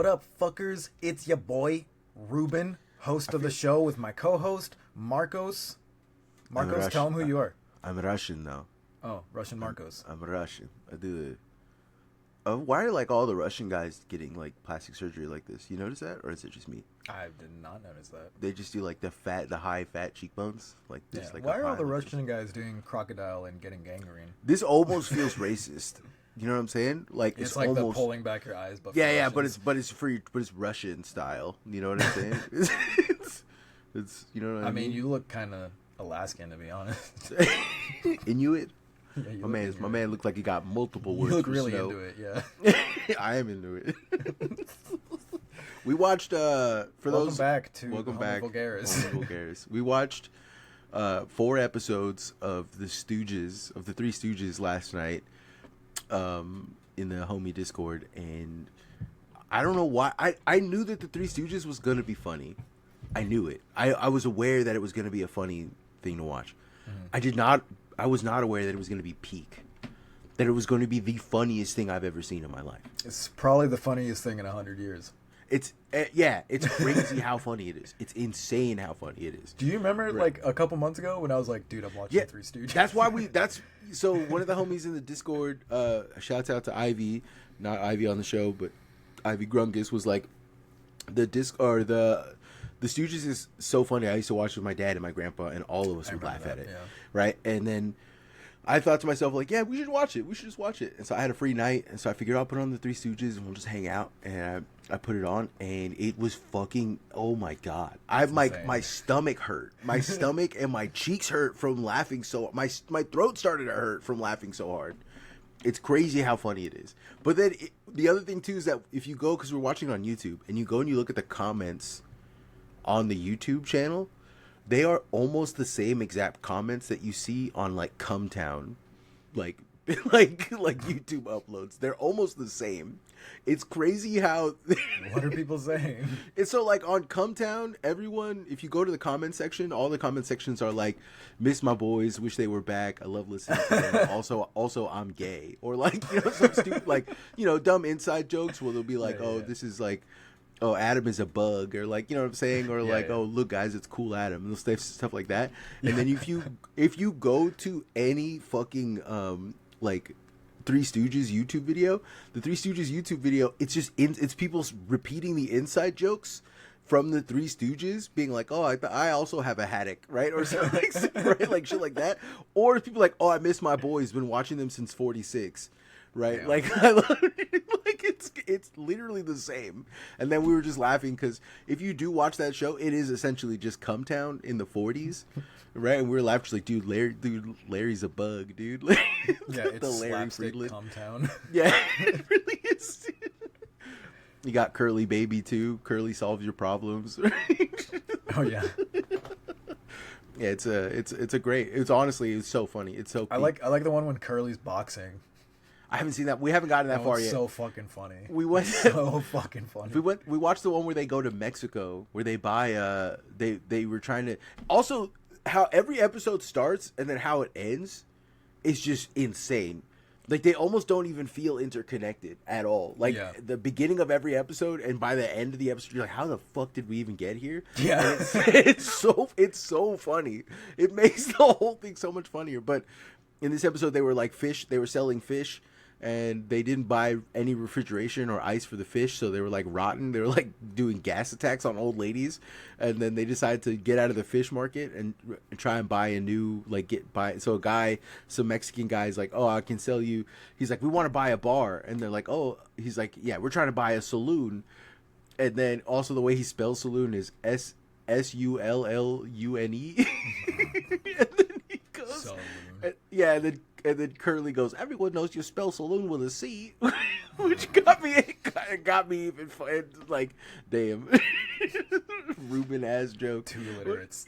up, fuckers? It's your boy, Ruben, host of the show with my co-host, Marcos. Marcos, tell him who you are. I'm Russian now. Oh, Russian Marcos. I'm Russian. I do it. Why are like all the Russian guys getting like plastic surgery like this? You notice that, or is it just me? I did not notice that. They just do like the high fat cheekbones, like this. Yeah. Like Why are all the Russian guys doing crocodile and getting gangrene? This almost feels racist. You know what I'm saying? Like It's like almost... the pulling back your eyes, but yeah, but it's Russian style. You know what I'm saying? it's you know what I mean? I mean, you look kind of Alaskan, to be honest. Inuit. Yeah, my man looked like he got multiple words. You look for really snow. into it, yeah. I am into it. We watched Welcome back to Vulgaris. Vulgaris. We watched 4 episodes of the Stooges, of the 3 Stooges last night, in the homie Discord, and I don't know why. I knew that the 3 Stooges was gonna be funny. I knew it. I was aware that it was gonna be a funny thing to watch. Mm-hmm. I was not aware that it was gonna be peak. That it was going to be the funniest thing I've ever seen in my life. It's probably the funniest thing in 100 years. It's crazy how funny it is. It's insane how funny it is. Do you remember like a couple months ago when I was like, dude, I'm watching 3 Stooges? So one of the homies in the Discord, shouts out to Ivy, not Ivy on the show, but Ivy Grungus, was like, the Stooges is so funny. I used to watch it with my dad and my grandpa, and all of us would laugh at it. Yeah. Right? And then I thought to myself, like, yeah, we should watch it. We should just watch it. And so I had a free night, and so I figured I'll put on the 3 Stooges, and we'll just hang out. And I put it on, and it was fucking, oh my God. My stomach hurt. My stomach and my cheeks hurt from laughing so, my throat started to hurt from laughing so hard. It's crazy how funny it is. But then the other thing, too, is that if you go, because we're watching on YouTube, and you go and you look at the comments on the YouTube channel, they are almost the same exact comments that you see on like Cumtown, like YouTube uploads. They're almost the same. It's crazy how. What are people saying? It's so like on Cumtown, everyone. If you go to the comment section, all the comment sections are like, "Miss my boys, wish they were back. I love listening to them. Also, I'm gay," or like some stupid like dumb inside jokes where they'll be like, this is like, oh, Adam is a bug, or like, you know what I'm saying, or oh, look guys, it's cool Adam, and stuff like that. And then if you go to any fucking like 3 Stooges YouTube video, the 3 Stooges YouTube video, it's people repeating the inside jokes from the 3 Stooges, being like, oh, I also have a haddock, right, or something, right, like shit like that. Or people like, oh, I miss my boys, been watching them since 46. Right, yeah. Like I love it. Like it's literally the same. And then we were just laughing because if you do watch that show, it is essentially just Cumtown in the 40s, right? And we were laughing just like, dude, Larry's a bug, dude. Yeah, it's the Larry Friedland Cumtown. Yeah, it really is. You got Curly Baby too. Curly solves your problems. Oh yeah. Yeah, it's honestly, it's so funny. It's so. I like the one when Curly's boxing. I haven't seen that. We haven't gotten that far yet. So fucking funny. We went so fucking funny. We watched the one where they go to Mexico, where they buy they were trying to, also how every episode starts and then how it ends is just insane. Like they almost don't even feel interconnected at all. Like the beginning of every episode and by the end of the episode, you're like, how the fuck did we even get here? Yeah. It's so funny. It makes the whole thing so much funnier. But in this episode, they were like they were selling fish. And they didn't buy any refrigeration or ice for the fish, so they were like rotten. They were like doing gas attacks on old ladies, and then they decided to get out of the fish market and try and buy a new So some Mexican guy's like, oh, I can sell you. He's like, we want to buy a bar, and they're like, oh, he's like, yeah, we're trying to buy a saloon, and then also the way he spells saloon is SULLUNE. And then he goes, and then Curly goes, everyone knows you spell saloon with a C, which got me even like, damn, Ruben ass joke. 2 illiterates.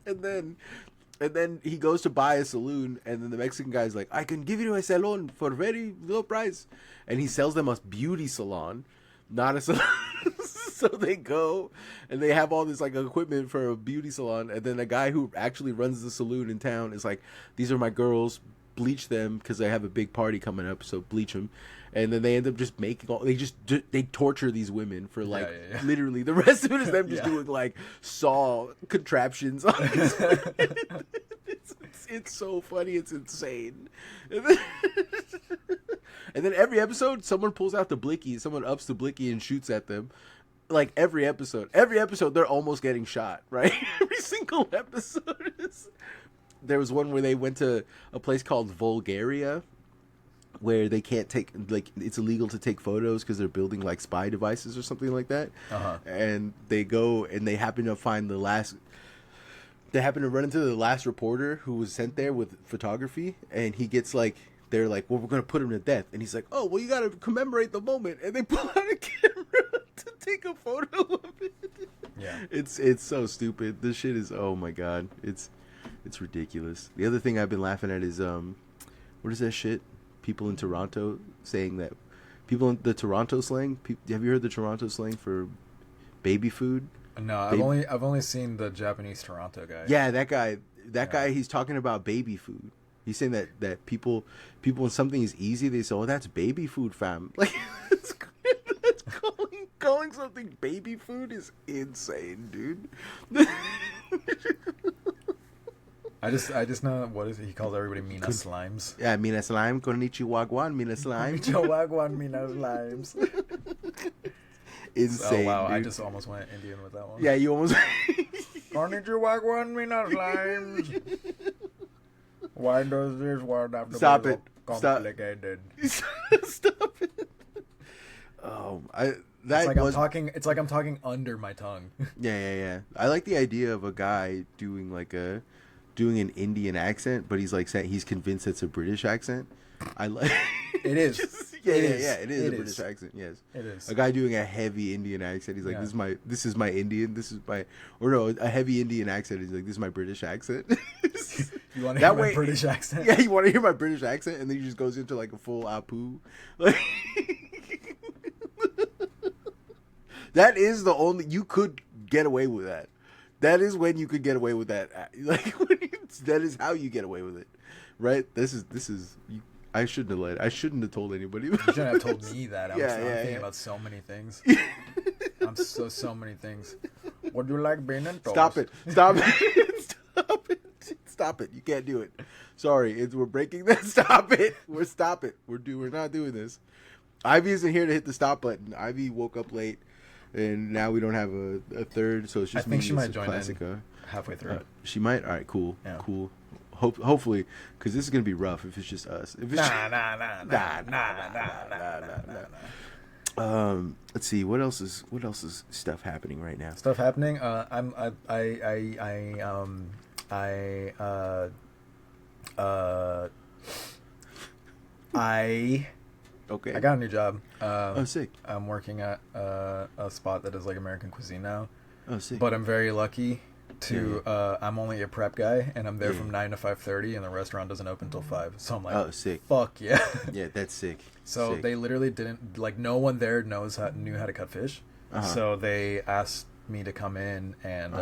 And then he goes to buy a saloon, and then the Mexican guy's like, I can give you a salon for very low price, and he sells them a beauty salon, not a salon. So they go and they have all this like equipment for a beauty salon, and then the guy who actually runs the saloon in town is like, these are my girls, bleach them because they have a big party coming up, so bleach them. And then they end up just making they torture these women for like literally the rest of it is them just doing like saw contraptions on these women. It's so funny, it's insane. And then every episode someone pulls out the blicky, someone ups the blicky and shoots at them. Like every episode they're almost getting shot, right? Every single episode there was one where they went to a place called Vulgaria, where they can't take, like, it's illegal to take photos because they're building like spy devices or something like that. And they go and they happen to run into the last reporter who was sent there with photography, and he gets like, they're like, well, we're gonna put him to death, and he's like, oh, well, you gotta commemorate the moment, and they pull out a camera to take a photo of it. It's so stupid. This shit is, oh my god, it's ridiculous. The other thing I've been laughing at is what is that shit? People in Toronto saying that people in the Toronto slang. Have you heard the Toronto slang for baby food? No, I've only seen the Japanese Toronto guy. Yeah, that guy. He's talking about baby food. He's saying that people when something is easy, they say, "Oh, that's baby food, fam." Like that's calling something baby food is insane, dude. I just know, what is it? He calls everybody Mina Slimes. Yeah, Mina Slime. Konnichiwa wagwan, Mina Slime. Konnichiwa wagwan, Mina Slimes. Insane. Oh, wow. Dude. I just almost went Indian with that one. Yeah, you almost. Konnichiwa wagwan, Mina Slimes. Why does this word have to Stop be it. complicated? Stop it. Oh, It's like I'm talking under my tongue. Yeah. I like the idea of a guy doing an Indian accent, but he's like saying he's convinced it's a British accent. I like. It is. It is a British accent. Yes, it is. A guy doing a heavy Indian accent. He's like, this is my Indian. A heavy Indian accent. He's like, this is my British accent. You want to hear my British accent? Yeah, you want to hear my British accent, and then he just goes into like a full Apu. Like, that is the only you could get away with that. That is when you could get away with that. Like that is how you get away with it, right? This is. I shouldn't have told anybody. You shouldn't have told me that. I'm thinking about so many things. I'm so many things. Would you like bean and toast? Stop it! Stop it! You can't do it. Sorry, we're breaking this. Stop it! We're not doing this. Ivy isn't here to hit the stop button. Ivy woke up late, and now we don't have a third, so it's just. I think she might join in halfway through. She might. All right, cool, yeah. Cool. Hopefully, because this is gonna be rough if it's just us. If it's nah. Let's see. What else is stuff happening right now? Stuff happening. Okay. I got a new job. Sick. I'm working at a spot that is like American cuisine now. Oh, sick. But I'm very lucky to I'm only a prep guy, and I'm there from 9 to 5:30, and the restaurant doesn't open until 5. So I'm like, oh, sick. Fuck yeah. Yeah, that's sick. So they literally didn't, like, no one there knew how to cut fish. So they asked me to come in and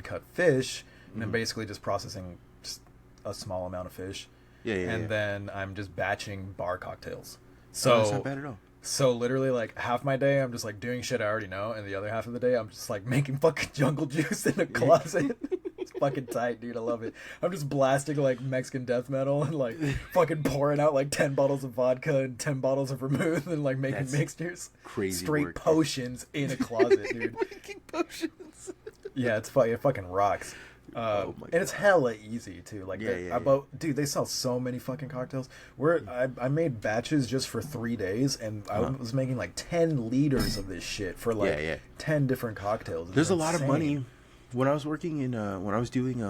cut fish, and then basically just processing just a small amount of fish. And then I'm just batching bar cocktails. So that's not bad at all. So literally, like, half my day I'm just like doing shit I already know, and the other half of the day I'm just like making fucking jungle juice in a closet. It's fucking tight, dude. I love it. I'm just blasting like Mexican death metal and like fucking pouring out like 10 bottles of vodka and 10 bottles of vermouth and like making mixtures. Crazy straight work. Potions in a closet, dude. Making potions. Yeah, it fucking rocks. And it's hella easy too. Like, dude, they sell so many fucking cocktails. I made batches just for 3 days, and I was making like 10 liters of this shit for like 10 different cocktails. There's a lot of money. When I was working in, when I was doing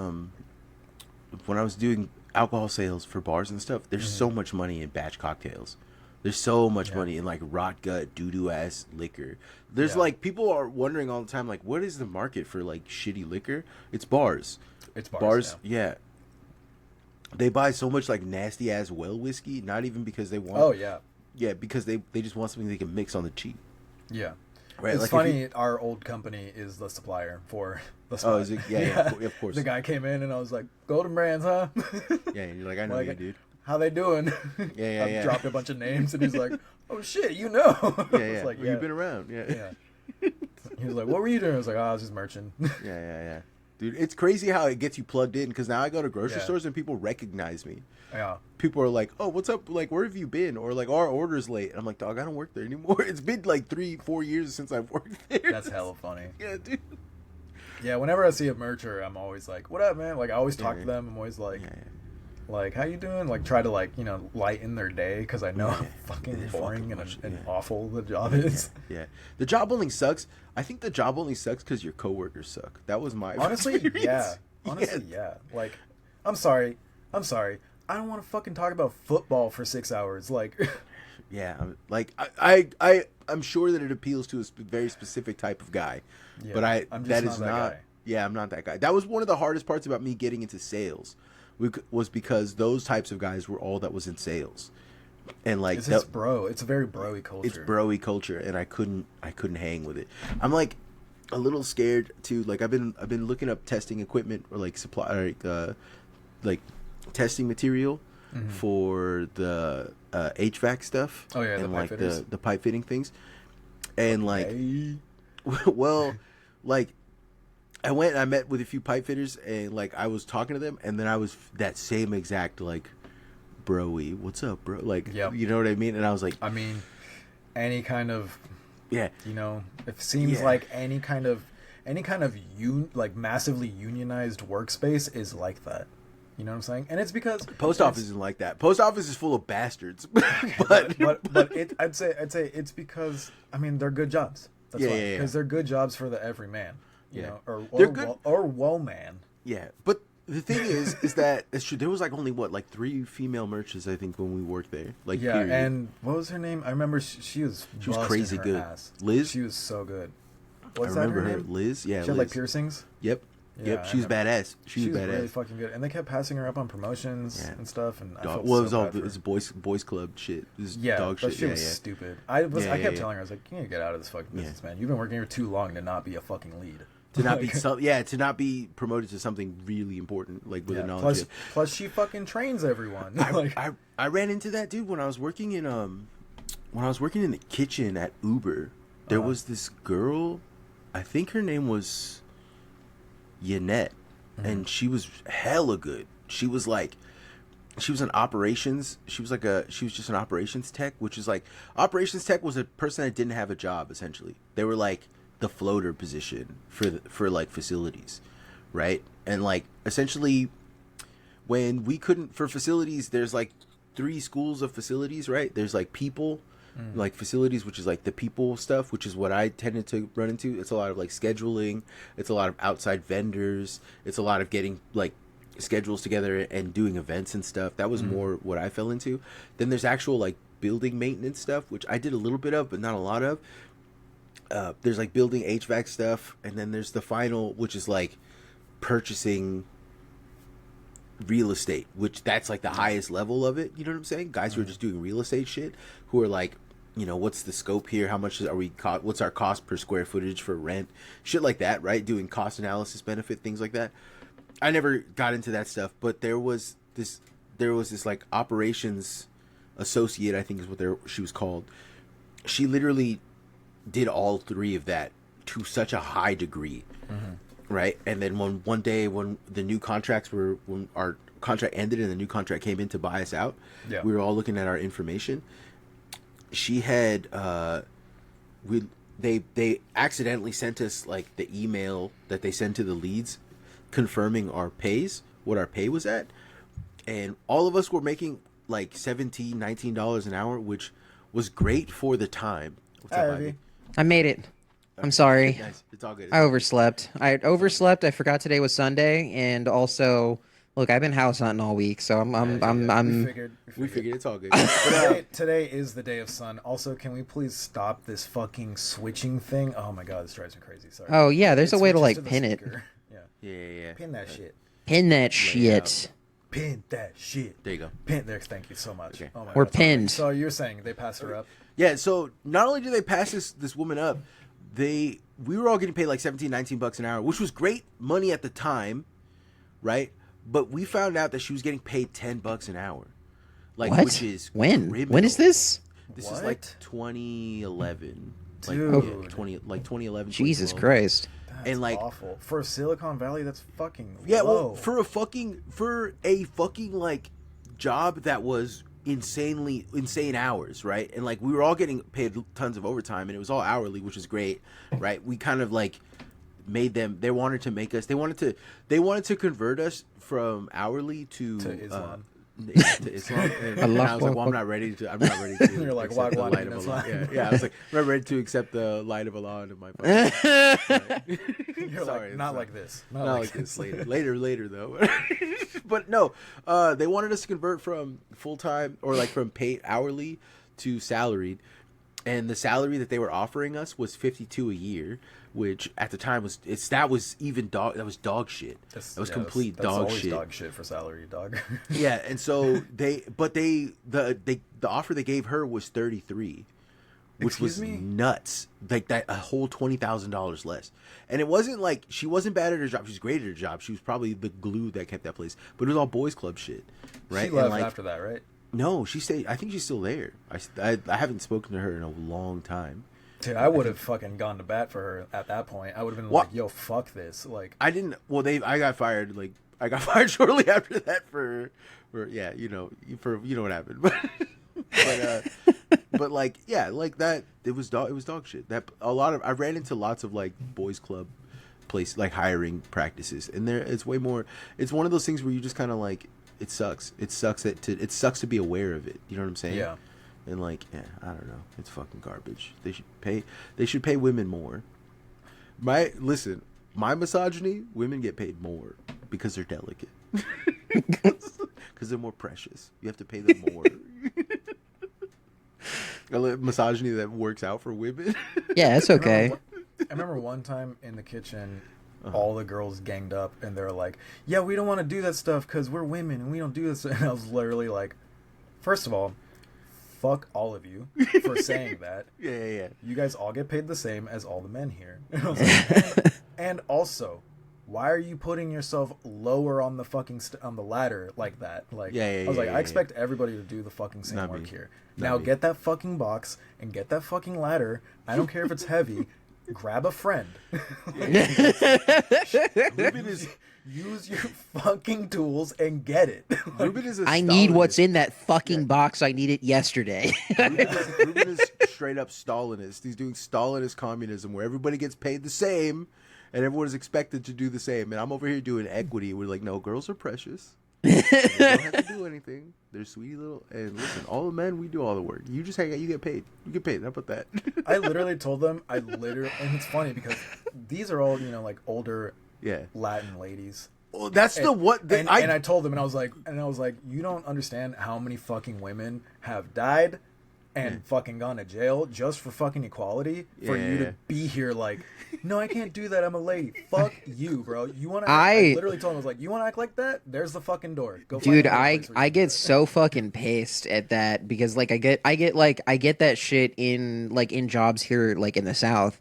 alcohol sales for bars and stuff, there's so much money in batch cocktails. There's so much money in like rot gut, doo-doo ass liquor. There's like, people are wondering all the time, like, what is the market for like shitty liquor? It's bars. It's bars. Yeah. They buy so much like nasty ass well whiskey, not even because they want. Oh yeah. Yeah, because they just want something they can mix on the cheap. Yeah. Right, It's like funny. Our old company is the supplier for the spot. Oh, is it? Yeah, of course. The guy came in and I was like, "Golden Brands, huh?" Yeah, and you're like, I know you, dude. How they doing? Yeah. I've dropped a bunch of names, and he's like, "Oh shit, you know?" Yeah. I was like, Well, you've been around. Yeah. He was like, "What were you doing?" I was like, "Oh, I was just merching." Yeah. Dude, it's crazy how it gets you plugged in because now I go to grocery Yeah. stores and people recognize me. Yeah. People are like, "Oh, what's up? Like, where have you been?" Or like, "Our order's late." And I'm like, "Dog, I don't work there anymore." It's been like 3-4 years since I've worked there. That's hella funny. Yeah, dude. Yeah, whenever I see a mercher, I'm always like, "What up, man?" Like, I always talk Yeah. to them. I'm always like, Yeah. like, "How you doing?" Like, try to like, lighten their day because I know Yeah. how fucking It's boring fucking and yeah. awful the job is. Yeah. The job only sucks. I think the job only sucks because your coworkers suck. That was my Honestly, experience. yeah. Honestly, yeah. Like, I'm sorry. I don't want to fucking talk about football for 6 hours. Like, Yeah, I'm sure that it appeals to a very specific type of guy, yeah, but I'm just that not is that not. guy. Yeah, I'm not that guy. That was one of the hardest parts about me getting into sales, was because those types of guys were all that was in sales, and like It's just bro. It's a very broy culture. it's broy culture, and I couldn't hang with it. I'm like a little scared too. Like I've been looking up testing equipment or like supply like testing material for the HVAC stuff. Oh, yeah, the and pipe like fitters. the pipe fitting things, and like Hey. well, like I went and I met with a few pipe fitters, and like I was talking to them, and then I was that same exact like broy, what's up, bro? Like, Yep. you know what I mean? And I was like, I mean, any kind of, yeah, it seems Yeah. like any kind of like massively unionized workspace is like that. You know what I'm saying? And it's because post office isn't like that. Post office is full of bastards. but I'd say it's because I mean they're good jobs. That's Yeah, why. yeah, yeah. Because they're good jobs for the everyman. You Yeah. know, or They're good- woe man. yeah, but the thing is that it's true. There was like only like 3 female merchants, I think, when we worked there. Like, Yeah, period. and what was her name? I remember she was busting crazy her good. ass. Liz? She was so good. I What's remember that her, name? Liz. Yeah, She had Liz. like piercings. Yep. Yeah, Yep. I She was remember. badass. She was badass. really fucking good, and they kept passing her up on promotions Yeah. and stuff. And I Dog, felt well, so it was all bad for it was her. boys club shit. It was Yeah, dog but shit. she Yeah, was yeah. stupid. Yeah, I yeah, kept yeah. telling her, I was like, you need to get out of this fucking Yeah. business, man. You've been working here too long to not be a fucking lead. To not be Like, to not be promoted to something really important, like with a knowledge. Plus she fucking trains everyone. I ran into that dude when I was working in the kitchen at Uber. There was this girl, I think her name was Yanette, and she was hella good. She was an operations. She was just an operations tech, which is like operations tech was a person that didn't have a job essentially. They were like the floater position for like facilities, right? And like essentially when we couldn't for facilities, there's like 3 schools of facilities, right? There's like people, like facilities, which is like the people stuff, which is what I tended to run into. It's a lot of like scheduling, it's a lot of outside vendors, it's a lot of getting like schedules together and doing events and stuff. That was more what I fell into. Then there's actual like building maintenance stuff, which I did a little bit of, but not a lot of. There's like building HVAC stuff, and then there's the final, which is like purchasing real estate, which that's like the highest level of it. You know what I'm saying? Guys who are just doing real estate shit, who are like, what's the scope here? How much are we? What's our cost per square footage for rent? Shit like that, right? Doing cost analysis, benefit, things like that. I never got into that stuff, but there was this like operations associate, I think is what she was called. She literally did all 3 of that to such a high degree, right? And then one day when our contract ended and the new contract came in to buy us out, we were all looking at our information. She had they accidentally sent us like the email that they send to the leads confirming what our pay was at, and all of us were making like $19 an hour, which was great for the time. What's up, Ivy? I made it. I'm sorry. Nice. It's all good. I overslept. I forgot today was Sunday, and also, look, I've been house hunting all week, so We We figured it's all good. Today is the day of sun. Also, can we please stop this fucking switching thing? Oh my god, this drives me crazy. Sorry. Oh yeah, there's a way to switches like the pin it. speaker. Yeah. Yeah. Pin that shit. Pin that shit. Pin that shit. There you go. Pin there. Thank you so much. Okay. Oh my We're God. pinned. So you're saying they passed her up? Yeah, so not only do they pass this woman up, we were all getting paid like 17, 19 bucks an hour, which was great money at the time, right? But we found out that she was getting paid 10 bucks an hour. Like, what? Which is when? criminal. When is this? This is like 2011. Dude. Like, yeah, 2011. Jesus 2012. Christ. That's And like awful for Silicon Valley. That's fucking yeah. low. Well, for a fucking like job that was insane hours, right? And like we were all getting paid tons of overtime, and it was all hourly, which is great, right? We kind of like made them. They wanted to make us. They wanted to convert us from hourly to Islam. To Islam. And I was like, well, I'm not ready to. You're like, accept the why light of Islam? Allah. Yeah. I was like, I'm not ready to accept the light of Allah into my fucking. You're Sorry, like, not like this. Not like this. Later though. But no, they wanted us to convert from full time or like from paid hourly to salaried, and the salary that they were offering us was $52 a year, which at the time was dog shit. That was complete dog shit. Dog shit for salary, dog. Yeah, and so the offer they gave her was 33, which Excuse was me? nuts. Like that, a whole $20,000 less. And it wasn't like she wasn't bad at her job. She was great at her job. She was probably the glue that kept that place. But it was all boys club shit, right? She left and like, after that, right? no, she stayed. I think she's still there. I haven't spoken to her in a long time. Dude, I would have fucking gone to bat for her at that point. I would have been What? like, "Yo, fuck this!" Like, I didn't. Well, I got fired. Like I got fired shortly after that for yeah, you know what happened. But like yeah, like that. It was dog shit. That I ran into lots of like boys club place like hiring practices, and it's way more. It's one of those things where you just kind of like it sucks. It sucks to be aware of it. You know what I'm saying? yeah. And like, yeah, I don't know. It's fucking garbage. They should pay women more. My misogyny, women get paid more because they're delicate. Because they're more precious. You have to pay them more. Misogyny that works out for women. Yeah, it's okay. I remember one time in the kitchen, all the girls ganged up and they're like, "Yeah, we don't want to do that stuff because we're women and we don't do this." And I was literally like, first of all, fuck all of you for saying that. Yeah. You guys all get paid the same as all the men here. And I was like, and also, why are you putting yourself lower on the fucking on the ladder like that? Like, I was like, I expect everybody to do the fucking same Not work me. here. Not Now me. get that fucking box and get that fucking ladder. I don't care if it's heavy. Grab a friend. Ruben is Use your fucking tools and get it. Ruben is a I need what's Stalinist. in that fucking box. I need it yesterday. Ruben is straight up Stalinist. He's doing Stalinist communism where everybody gets paid the same and everyone is expected to do the same. And I'm over here doing equity. We're like, no, girls are precious. They don't have to do anything. They're sweetie little. And listen, all the men, we do all the work. You just hang out. You get paid. You get paid. How about that? I literally told them, and it's funny because these are all, like older Yeah. Latin ladies. Well, that's And I told them, and I was like, you don't understand how many fucking women have died and fucking gone to jail just for fucking equality for you to be here like, no, I can't do that. I'm a lady. Fuck you, bro. You want to? I literally told him, I was like, you want to act like that? There's the fucking door. Go. Dude, find another place where I you can get do so fucking pissed at that because like I get that shit in jobs here like in the South,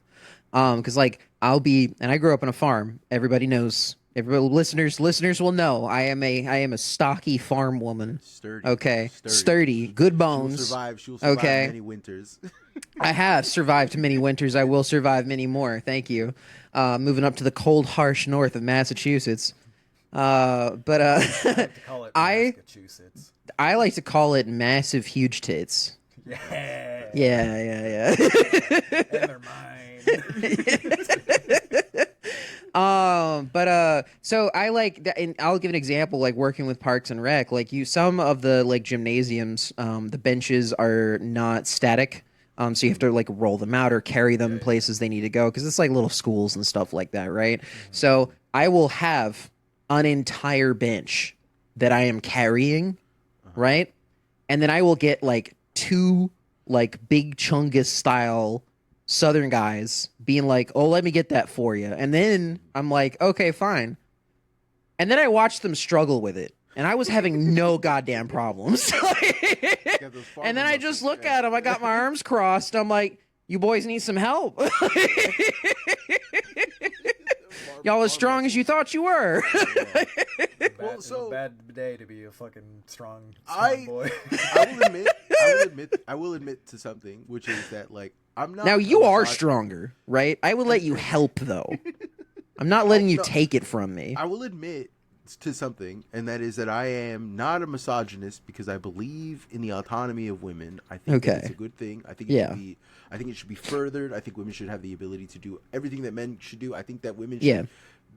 because like and I grew up on a farm. Everybody knows. Listeners will know I am a stocky farm woman. Sturdy. Okay, sturdy, good bones. She will survive Okay. many winters. I have survived many winters. I will survive many more. Thank you. Moving up to the cold, harsh north of Massachusetts. to call it Massachusetts. I like to call it massive, huge tits. Yeah. Yeah. And they're mine. So I like that, and I'll give an example, like working with Parks and Rec, like some of the like gymnasiums, the benches are not static. So you have to like roll them out or carry them places they need to go. 'Cause it's like little schools and stuff like that. Right. Mm-hmm. So I will have an entire bench that I am carrying. Right. And then I will get like two like big Chungus style Southern guys being like, oh, let me get that for you. And then I'm like, okay, fine. And then I watched them struggle with it. And I was having no goddamn problems. And then I just look at them. I got my arms crossed. I'm like, You boys need some help. Y'all as strong as you thought you were. It's a bad day to be a fucking strong boy. I will admit to something, which is that like I'm not. Now you are stronger, right? I would let you help though. I'm not letting you take it from me. I will admit to something, and that is that I am not a misogynist because I believe in the autonomy of women. I think that it's a good thing. I think it should be furthered. I think women should have the ability to do everything that men should do. I think that women should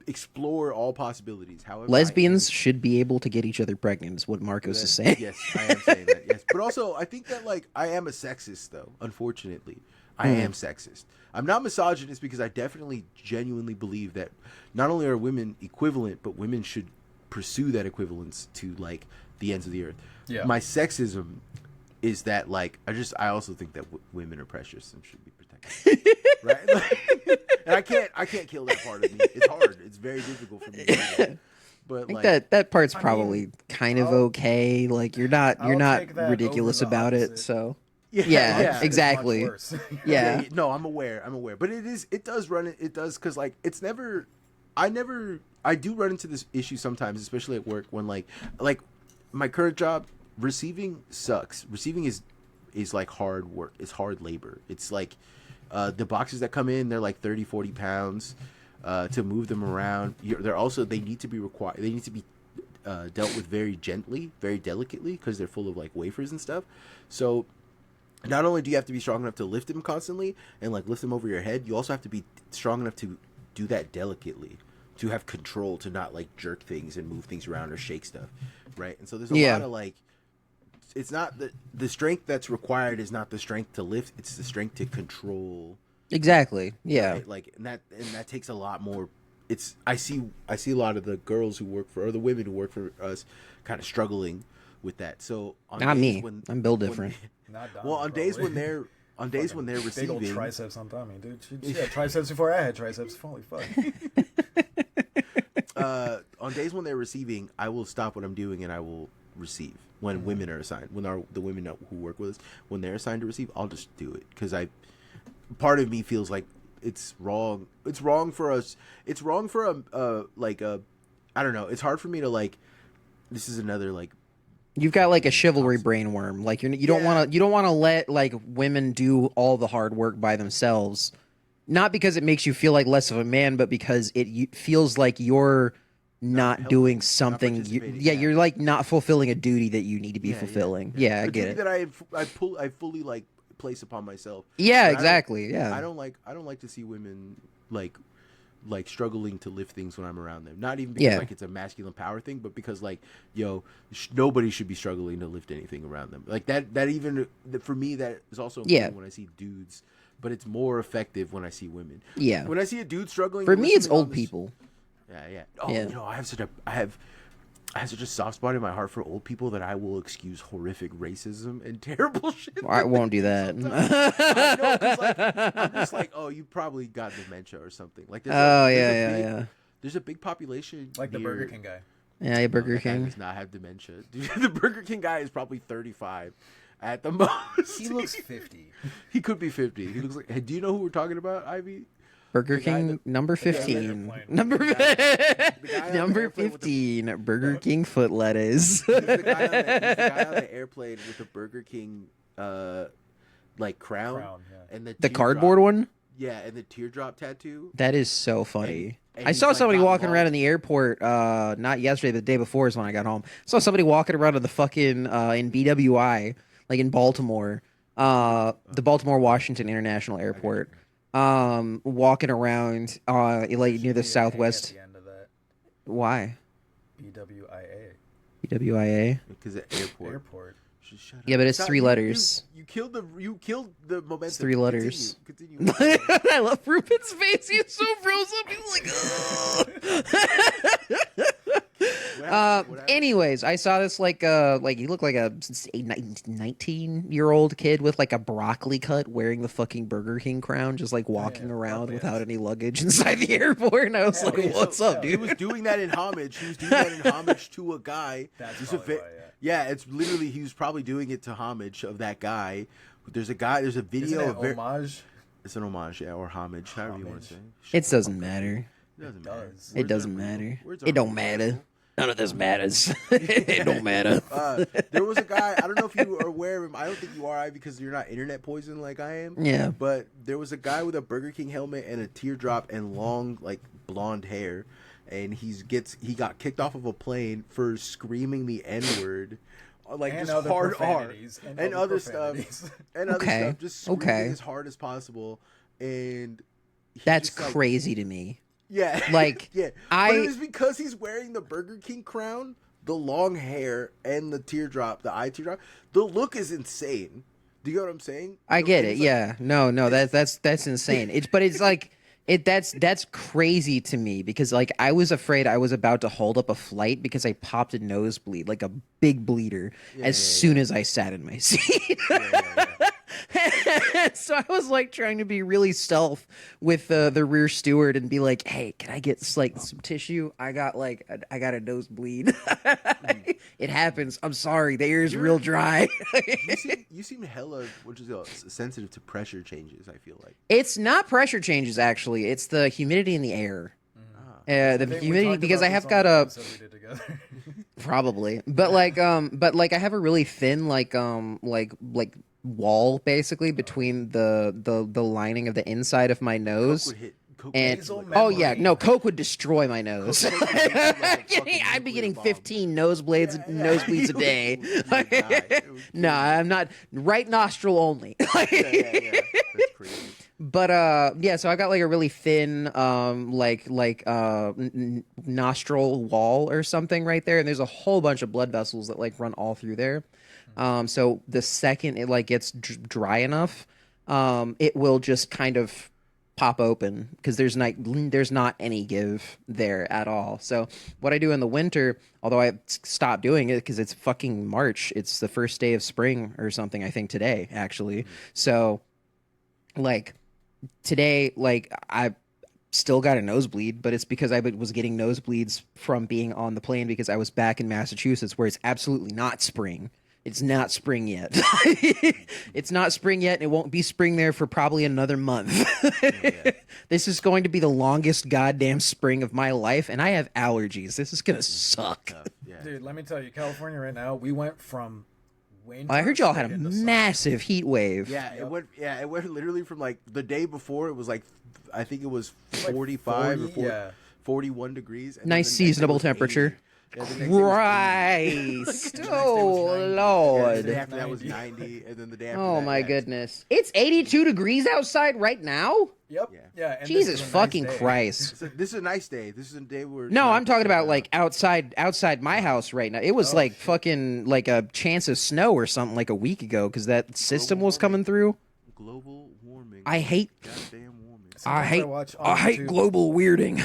explore all possibilities. However, lesbians should be able to get each other pregnant is what Marcos is saying. Yes, I am saying that. Yes, but also I think that like I am a sexist though. Unfortunately, I am sexist. I'm not misogynist because I definitely genuinely believe that not only are women equivalent, but women should pursue that equivalence to like the ends of the earth. Yeah. My sexism is that like I also think that women are precious and should be protected. Right? Like, and I can't kill that part of me. It's hard. It's very difficult for me to do that. But I think that part's probably kind of okay. Like you're not ridiculous about it, so yeah, exactly. Yeah. No, I'm aware. But it does cuz like it's never I do run into this issue sometimes, especially at work when like my current job, receiving sucks. Receiving is like hard work. It's hard labor. It's like the boxes that come in, they're like 30, 40 pounds to move them around. They need to be dealt with very gently, very delicately because they're full of like wafers and stuff. So not only do you have to be strong enough to lift them constantly and like lift them over your head, you also have to be strong enough to do that delicately, to have control, to not like jerk things and move things around or shake stuff, right? And so there's a lot of like, it's not the strength that's required is not the strength to lift, it's the strength to control. Exactly. Yeah. Right? Like and that takes a lot more. I see a lot of the girls who work for, or the women who work for us, kind of struggling with that. So not me. I'm built different. On days when they're receiving big old triceps on Tommy, dude. She had triceps before I had triceps. Holy fuck. On days when they're receiving, I will stop what I'm doing and I will receive. When women are assigned, the women who work with us, when they're assigned to receive, I'll just do it because part of me feels like it's wrong. It's wrong for us. It's wrong for I don't know. It's hard for me to like. This is another like. You've got like a chivalry brainworm. Like you don't want to let like women do all the hard work by themselves. Not because it makes you feel like less of a man, but because it feels like you're not doing something. You're like not fulfilling a duty that you need to be fulfilling. Yeah, I get it. That I fully like place upon myself. Yeah, exactly. I don't like to see women like struggling to lift things when I'm around them. Not even because like it's a masculine power thing, but because like nobody should be struggling to lift anything around them. Like that even for me that is also important when I see dudes. But it's more effective when I see women. Yeah. When I see a dude struggling. For me, it's old people. Yeah. Oh, I have such a soft spot in my heart for old people that I will excuse horrific racism and terrible shit. Well, I won't do that. I know, 'cause, like, I'm just like, oh, you probably got dementia or something. Like, there's a big population. Like the Burger King guy. Yeah, Burger King does not have dementia. Dude, the Burger King guy is probably 35. At the most, he looks 50. He could be 50. He looks like. Hey, do you know who we're talking about, Ivy? Burger King number 15. Number 15. Burger King foot lettuce. He's the guy on the airplane with the Burger King, like crown and the cardboard one. Yeah, and the teardrop tattoo. That is so funny. I saw somebody walking around in the airport, not yesterday, the day before is when I got home. I saw somebody walking around in the fucking in BWI. Like in Baltimore, the Baltimore-Washington International Airport, walking around like near the Southwest. Why? BWIA. BWIA. Because the airport. Yeah, but it's 3 letters. You killed the momentum. It's 3 letters. Continue. I love Ruben's face. He's so frozen. He's like, anyways, I saw this like he looked like a 19-year-old kid with like a broccoli cut wearing the fucking Burger King crown, just like walking around without any luggage inside the airport. And I was like, what's up, dude? He was doing that in homage. He was doing that in homage to a guy. It's literally, he was probably doing it to homage of that guy. There's a video. Isn't it homage? It's an homage, yeah, or homage, however you want to say. It doesn't matter. It doesn't matter. It doesn't matter. It don't matter. None of this matters. It don't matter. There was a guy, I don't know if you are aware of him. I don't think you are, because you're not internet poisoned like I am. Yeah. But there was a guy with a Burger King helmet and a teardrop and long, like, blonde hair. And he got kicked off of a plane for screaming the N-word. Like, and just hard R. And other stuff. And other Okay. stuff. Just screaming Okay. as hard as possible. And That's just, like, crazy to me. yeah. Like, yeah. But it was because he's wearing the Burger King crown, the long hair, and the teardrop, the eye teardrop. The look is insane. Do you know what I'm saying? I get it. Yeah. No, that's insane. It's like that's crazy to me, because like I was afraid I was about to hold up a flight because I popped a nosebleed, like a big bleeder, as soon as I sat in my seat. So I was like trying to be really stealth with the rear steward and be like, "Hey, can I get like some tissue? I got a nosebleed. It happens. I'm sorry. The air is real dry." You seem hella, sensitive to pressure changes. I feel like It's not pressure changes, actually. It's the humidity in the air. The humidity, because I have got a probably, but like I have a really thin like wall basically between the lining of the inside of my nose. And Coke would destroy my nose. I'd be getting 15 nosebleeds a day. No, I'm not. Right nostril only. That's crazy. But so I got like a really thin nostril wall or something right there, and there's a whole bunch of blood vessels that like run all through there. So the second it like gets dry enough, it will just kind of pop open, because there's not any give there at all. So what I do in the winter, although I stopped doing it because it's fucking March, it's the first day of spring or something, I think today actually. So like today, like I still got a nosebleed, but it's because I was getting nosebleeds from being on the plane, because I was back in Massachusetts where it's absolutely not spring. It's not spring yet. It's not spring yet, and it won't be spring there for probably another month. This is going to be the longest goddamn spring of my life, and I have allergies. This is gonna suck. Dude, let me tell you, California right now, we went from winter. I heard y'all had a massive heat wave. Yeah, it went literally from like the day before. It was like, I think it was 45 like 40, or 41 degrees. And nice seasonable temperature. Christ. Oh, Lord. The day after that was 90, and then the day after Oh, that, my goodness. It's 82 degrees outside right now? Yep. Yeah. And Jesus fucking Christ. This is a nice day. This is a day where... No, I'm talking about like outside my house right now. It was like fucking like a chance of snow or something like a week ago, because that system was coming through. Global warming. I hate... Goddamn warming. I hate global weirding.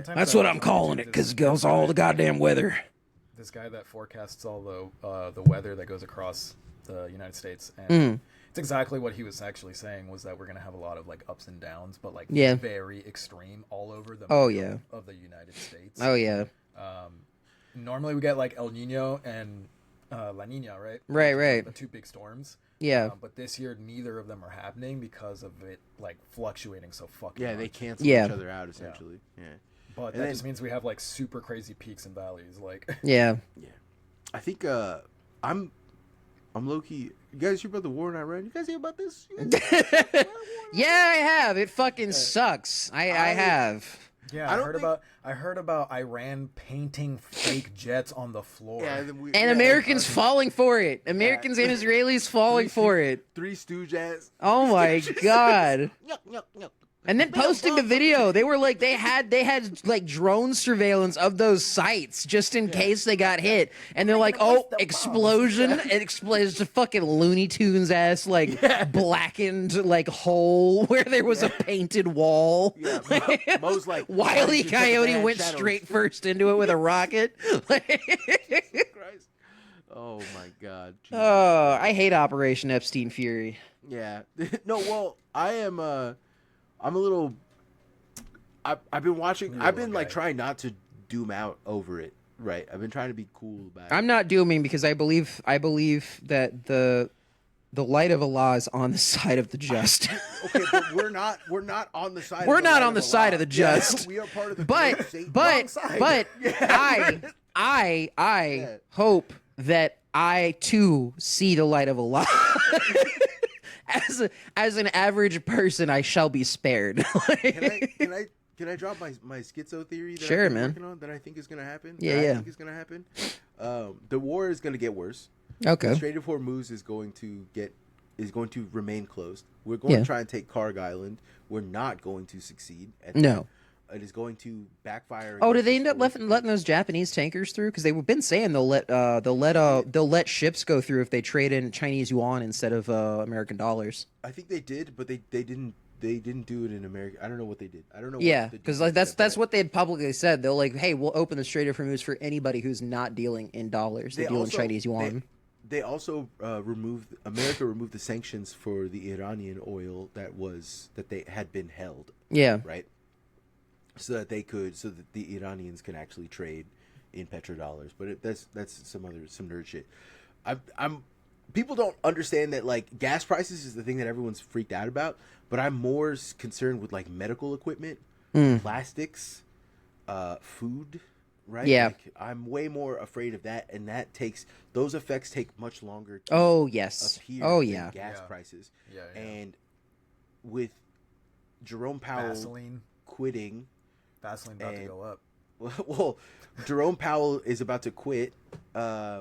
That's what I'm calling it, because it goes all the goddamn weather. This guy that forecasts all the weather that goes across the United States, and it's exactly what he was actually saying, was that we're gonna have a lot of like ups and downs, but like very extreme all over the middle of the United States. Oh yeah. Normally we get like El Nino and La Nina, right? Right. The two big storms. Yeah. But this year, neither of them are happening because of it like fluctuating so fucking. Yeah, much. they cancel each other out essentially. Yeah. But that just means we have like super crazy peaks and valleys, like. Yeah. I think I'm low key. You guys hear about the war in Iran? You guys hear about this? Yeah, I have. It fucking sucks. I have. Yeah, I heard about Iran painting fake jets on the floor. And Americans falling for it. Americans and Israelis falling for it. 3 Stooge ass. Oh my god. Yuck. And then posting the video, they were like they had like drone surveillance of those sites just in case they got hit. And they're like, "Oh, explosion!" It explodes to fucking Looney Tunes ass like blackened like hole where there was a painted wall. Yeah, Mo's like Wile E. Coyote went straight first into it with a rocket. Christ. Oh my god. Jesus. Oh, I hate Operation Epstein Fury. Yeah. No, well, I'm a little. I've been watching. I've been like trying not to doom out over it. Right. I've been trying to be cool about it. I'm not dooming because I believe that The light of Allah is on the side of the just. Okay, but we're not on the side. We're of the not light on the of side Allah. of the just. Yeah, we are part of the But great Satan. but side. but Yeah. I Yeah. hope that I too see the light of Allah. As an average person, I shall be spared. Can I drop my schizo theory that Sure, I've been man. working on that I think is gonna happen? Yeah, that yeah. I think is gonna happen. The war is gonna get worse. Okay. The Strait of Hormuz is going to remain closed. We're going to try and take Karg Island. We're not going to succeed. No. It is going to backfire. Oh, did against they end up us. letting those Japanese tankers through? Because they've been saying they'll let ships go through if they trade in Chinese yuan instead of American dollars. I think they did, but they didn't. They didn't do it in America. I don't know what they did. I don't know. Yeah, what the because details like said, that's but what they had publicly said. They're like, hey, we'll open the Strait of Hormuz for anybody who's not dealing in dollars. They deal in Chinese yuan. They also America removed the sanctions for the Iranian oil that they had been held. Yeah. Right. So that the Iranians can actually trade in petrodollars. But that's some nerd shit. People don't understand that like gas prices is the thing that everyone's freaked out about. But I'm more concerned with like medical equipment, plastics, food. Right? Yeah. Like, I'm way more afraid of that, and those effects take much longer to Oh yes. appear Oh than yeah. gas prices. Yeah. And with Jerome Powell quitting, Vaseline about to go up. well, Jerome Powell is about to quit,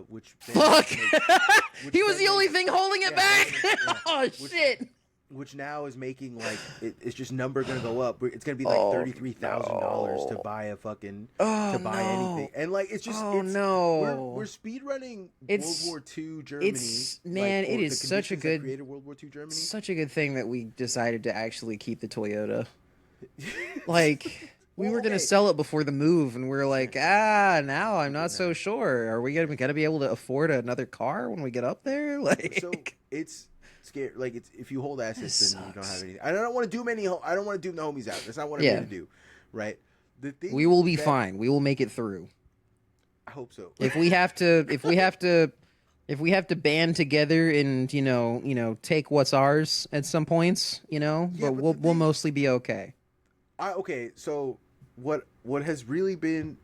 which Fuck. which He was the then only makes- thing holding it yeah, back. yeah. Oh shit. Which now is making like it's just number gonna go up. It's gonna be like $33,000 to buy a fucking anything, and like it's just we're speed running World War II Germany. It's man, it is such a good created World War II Germany. Such a good thing that we decided to actually keep the Toyota. Like we were gonna sell it before the move, and we are like, now I'm not so sure. Are we gonna be able to afford another car when we get up there? Like, so it's scary. Like it's if you hold assets, then you don't sucks. have anything. I don't want to doom I don't want to doom the homies out. That's not what I'm here to do, right? The thing we will be fine. We will make it through. I hope so. If we have to band together and take what's ours at some points, but we'll mostly be okay. So what has really been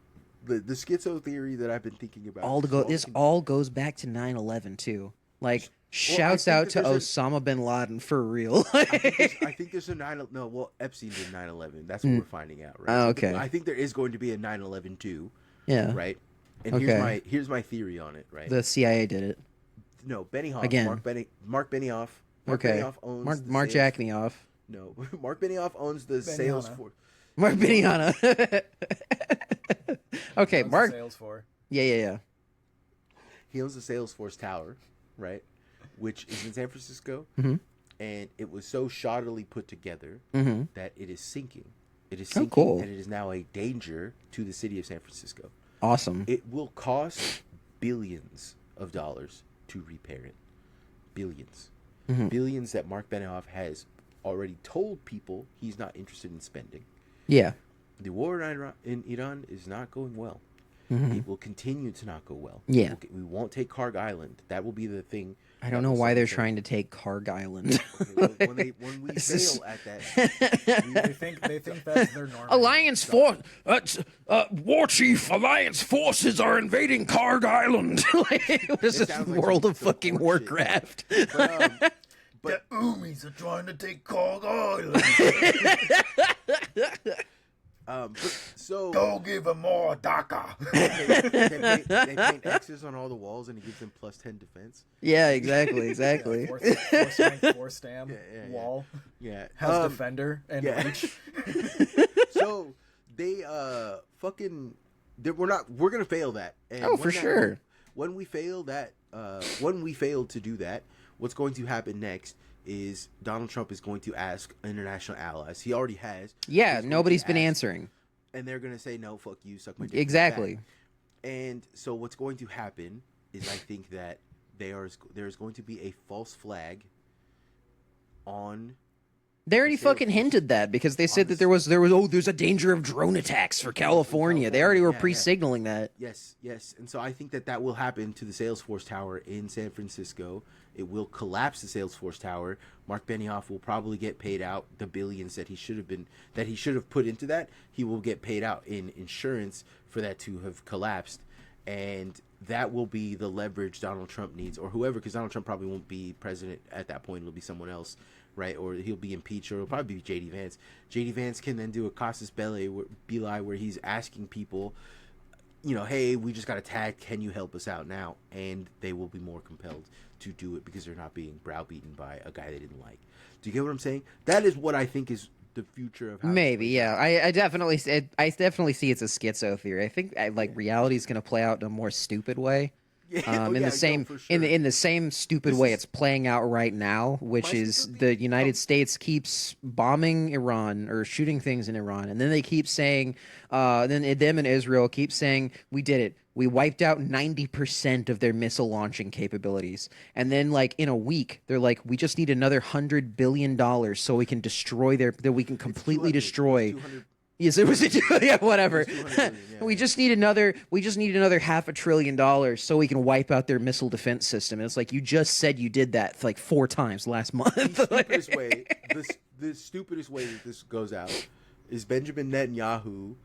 the schizo theory that I've been thinking about? This all goes back to 9/11 too. Like shouts out to Osama bin Laden for real. I think there's a 9. No, well, Epstein did 9/11. That's what we're finding out, right? Oh, okay. I think there is going to be a 9/11 too. Yeah. Right. And Okay. here's my theory on it. Right. The CIA did it. No, Benioff. Again. Mark Benioff. Okay. Benioff owns Mark Jacknioff. No, Mark Benioff owns the Salesforce. Mark Beniana. Okay, What's Mark. the sales for? Yeah. He owns the Salesforce Tower, right? Which is in San Francisco, and it was so shoddily put together that it is sinking. It is sinking, cool. and it is now a danger to the city of San Francisco. Awesome. It will cost billions of dollars to repair it. Billions. Billions that Mark Benioff has already told people he's not interested in spending. Yeah. The war in Iran is not going well. It will continue to not go well. Yeah. We won't take Karg Island. That will be the thing. I don't know why they're trying to take Karg Island. Okay, well, when we fail at that, They think that's their normal. Alliance Force, War Chief, Alliance forces are invading Karg Island. What is this sounds like World some of fucking bullshit. Warcraft? but The Umis are trying to take Kong Island. so Go give them more DACA. they paint X's on all the walls and it gives them plus 10 defense. Yeah, exactly. Four stamp Yeah. wall. Yeah, Has defender and reach. So they we're gonna fail that. And Oh, for sure. When we fail to do that, what's going to happen next is Donald Trump is going to ask international allies. He already has. Yeah, He's going nobody's to been ask, answering. and they're gonna say no, fuck you, suck my dick. Exactly. Back. And so what's going to happen is I think that there's going to be a false flag on They already fucking hinted that because they said that there's a danger of drone attacks for California. They already were pre-signaling that. Yes. And so I think that will happen to the Salesforce Tower in San Francisco. It will collapse the Salesforce Tower. Mark Benioff will probably get paid out the billions that he should have put into that. He will get paid out in insurance for that to have collapsed. And that will be the leverage Donald Trump needs, or whoever, because Donald Trump probably won't be president at that point. It'll be someone else. Right, or he'll be impeached, or it'll probably be J.D. Vance. J.D. Vance can then do a casus belli where he's asking people, hey, we just got attacked. Can you help us out now? And they will be more compelled to do it because they're not being browbeaten by a guy they didn't like. Do you get what I'm saying? That is what I think is the future of how maybe. Yeah, I definitely see it's a schizo theory. I think reality is going to play out in a more stupid way. In the same stupid way it's playing out right now, which is the United States keeps bombing Iran or shooting things in Iran, and then they keep saying, then them and Israel keep saying, we did it. We wiped out 90% of their missile launching capabilities. And then, in a week, they're like, we just need another $100 billion so we can destroy that we can completely destroy. Yes, it was whatever. We just need another $500 billion so we can wipe out their missile defense system. And it's like, you just said you did that 4 times last month. The stupidest way that this goes out is Benjamin Netanyahu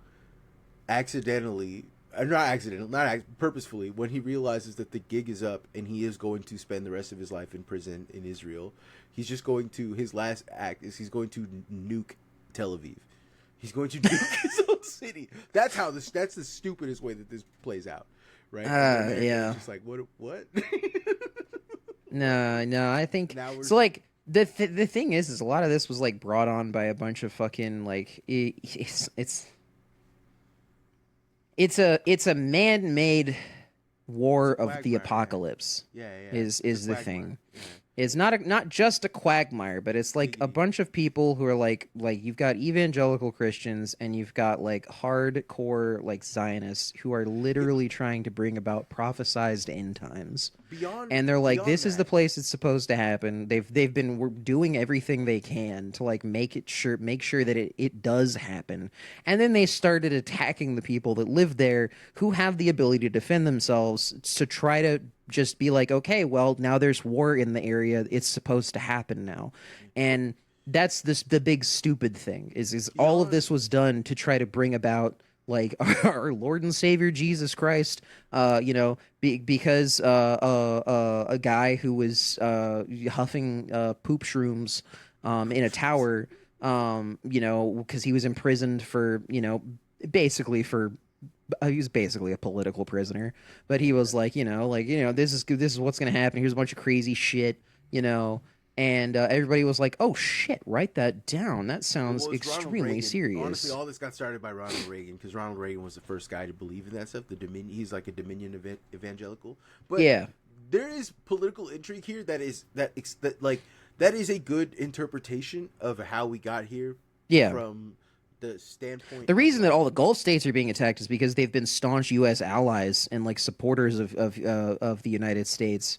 purposefully, when he realizes that the gig is up and he is going to spend the rest of his life in prison in Israel, his last act is he's going to nuke Tel Aviv. He's going to nuke his own city. That's the stupidest way that this plays out, right? Yeah. Just like what? No. I think so. The thing is a lot of this was brought on by a bunch of fucking it's a man-made war of the apocalypse. Is the thing. Yeah. It's not just a quagmire, but it's a bunch of people who are you've got evangelical Christians and you've got hardcore Zionists who are literally trying to bring about prophesized end times. And they're this is the place it's supposed to happen. They've been doing everything they can to make sure that it does happen. And then they started attacking the people that live there who have the ability to defend themselves to try to just be okay, well, now there's war in the area. It's supposed to happen now. And that's the big stupid thing is all of this was done to try to bring about our Lord and Savior Jesus Christ, because a guy who was huffing poop shrooms in a tower, because he was imprisoned for, basically for. He was basically a political prisoner, but he was this is what's gonna happen. Here's a bunch of crazy shit, and everybody was like, "Oh shit, write that down. That sounds extremely serious." Honestly, all this got started by Ronald Reagan because Ronald Reagan was the first guy to believe in that stuff. He's like a Dominion evangelical, but there is political intrigue here that is a good interpretation of how we got here. Yeah. From the standpoint, the reason that all the Gulf states are being attacked is because they've been staunch U.S. allies and supporters of the United States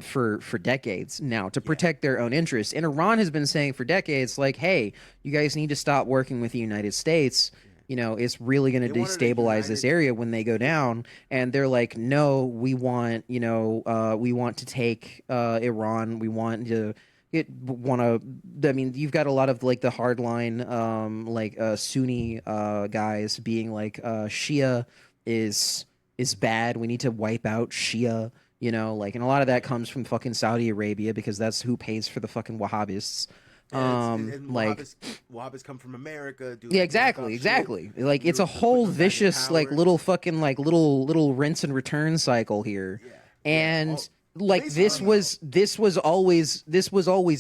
for decades now to protect their own interests. And Iran has been saying for decades, hey, you guys need to stop working with the United States. It's really going to destabilize this area when they go down. And they're like, no, we want to take Iran. We want to. You've got a lot of the hardline Sunni guys being Shia is bad. We need to wipe out Shia, and a lot of that comes from fucking Saudi Arabia because that's who pays for the fucking Wahhabists. Wahhabists come from America. Exactly. It's a whole vicious little fucking little rinse and return cycle here, and. This was always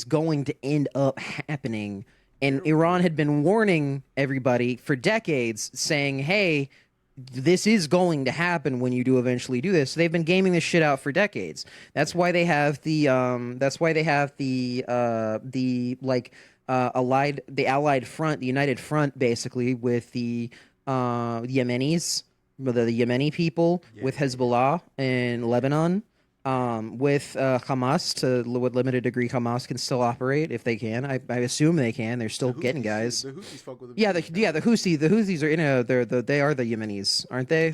going to end up happening, and Iran had been warning everybody for decades, saying, "Hey, this is going to happen when you do eventually do this." So they've been gaming this shit out for decades. That's why they have the Allied Front, the United Front, basically with the Yemenis, the Yemeni people with Hezbollah in Lebanon. With Hamas, to what limited degree Hamas can still operate if they can. I assume they can. They're still getting guys. The Houthis fuck with them. Yeah, the Houthis are in a they are the Yemenis, aren't they?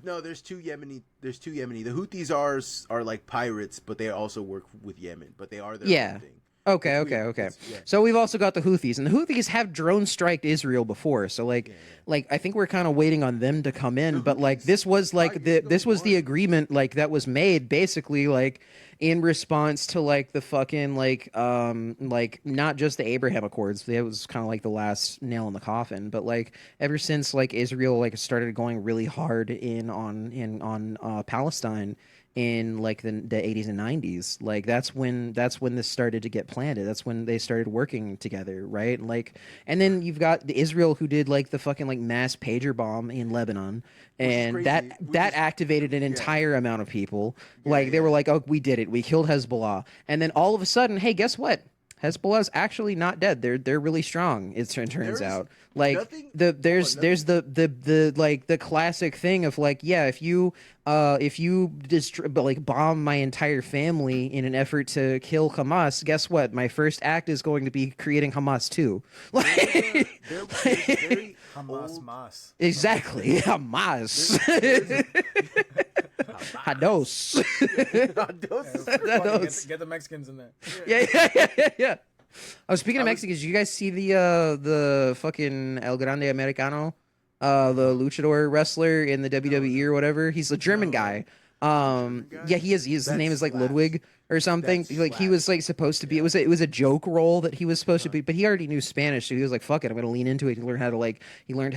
No, there's two Yemeni. There's two Yemeni. The Houthis are like pirates, but they also work with Yemen. But they are their own thing. Okay. So we've also got the Houthis, and the Houthis have drone striked Israel before. So like I think we're kind of waiting on them to come in. But like this was like the agreement like that was made basically like in response to like the fucking like not just the Abraham Accords. That was kind of like the last nail in the coffin. But like ever since like Israel like started going really hard on Palestine in like the 80s and 90s, like that's when this started to get planted. That's when they started working together, right? Like, and then you've got the Israel who did like the fucking like mass pager bomb in Lebanon, and that activated an entire amount of people. Like they were like, oh, we did it, we killed Hezbollah, and then all of a sudden, hey, guess what? Hezbollah's actually not dead. They're really strong. It turns out. Like there's the classic thing of like, yeah, if you like bomb my entire family in an effort to kill Hamas, guess what? My first act is going to be creating Hamas too. Like Hamas mas. Exactly. Hamas. Hados. Get the Mexicans in there. Yeah. Oh, speaking of Mexicans, did you guys see the fucking El Grande Americano, the luchador wrestler in the WWE or whatever? He's a German guy. Yeah, he is. His name is like Ludwig or something. Like he was like supposed to be. It was a joke role that he was supposed to be, but he already knew Spanish, so he was like, "Fuck it, I'm gonna lean into it." He learned how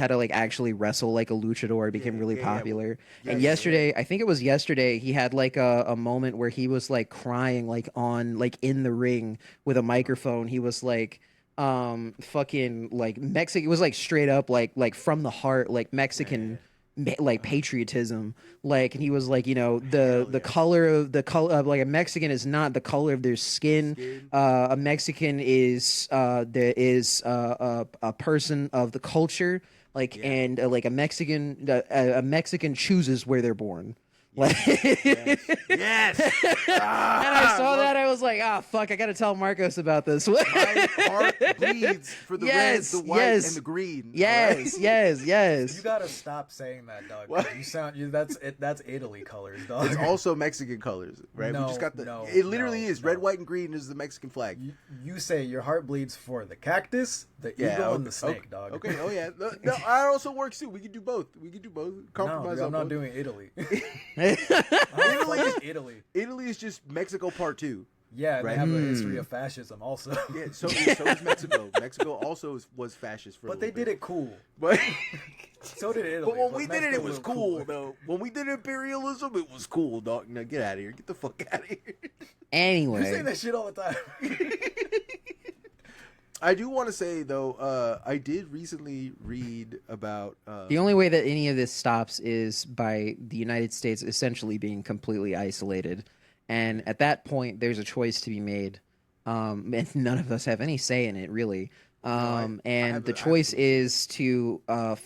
to actually wrestle like a luchador. It became really popular. And yesterday, I think it was yesterday, he had like a moment where he was like crying like on like in the ring with a microphone. He was like fucking like Mexican. It was like straight up like from the heart, like Mexican. Like patriotism, like, and he was like, you know, the color of like a Mexican is not the color of their skin. A Mexican is a person of the culture, like, and like a Mexican chooses where they're born. Like, Yes. And I saw that, I was like, fuck, I gotta tell Marcos about this. My heart bleeds for the red, the white, and the green. Yes. You gotta stop saying that, dog. That's Italy colors, dog. It's also Mexican colors, right? No, we just got it literally is red, white, and green is the Mexican flag. You say your heart bleeds for the cactus, the eagle, and the snake, dog. Okay, oh yeah. No, I also works too. We can do both. Compromise. No, I'm not doing Italy. Italy is just Mexico Part 2. Yeah, right? They have a history of fascism also. Yeah, so is Mexico. Mexico also was fascist for a little bit. But they did it cool. But so did Italy. But when we did it, it was cool, though. When we did imperialism, it was cool, dog. Now get out of here. Get the fuck out of here. Anyway. You say that shit all the time. I do want to say, though, I did recently read about... the only way that any of this stops is by the United States essentially being completely isolated. And at that point, there's a choice to be made. And none of us have any say in it, really. And the choice is to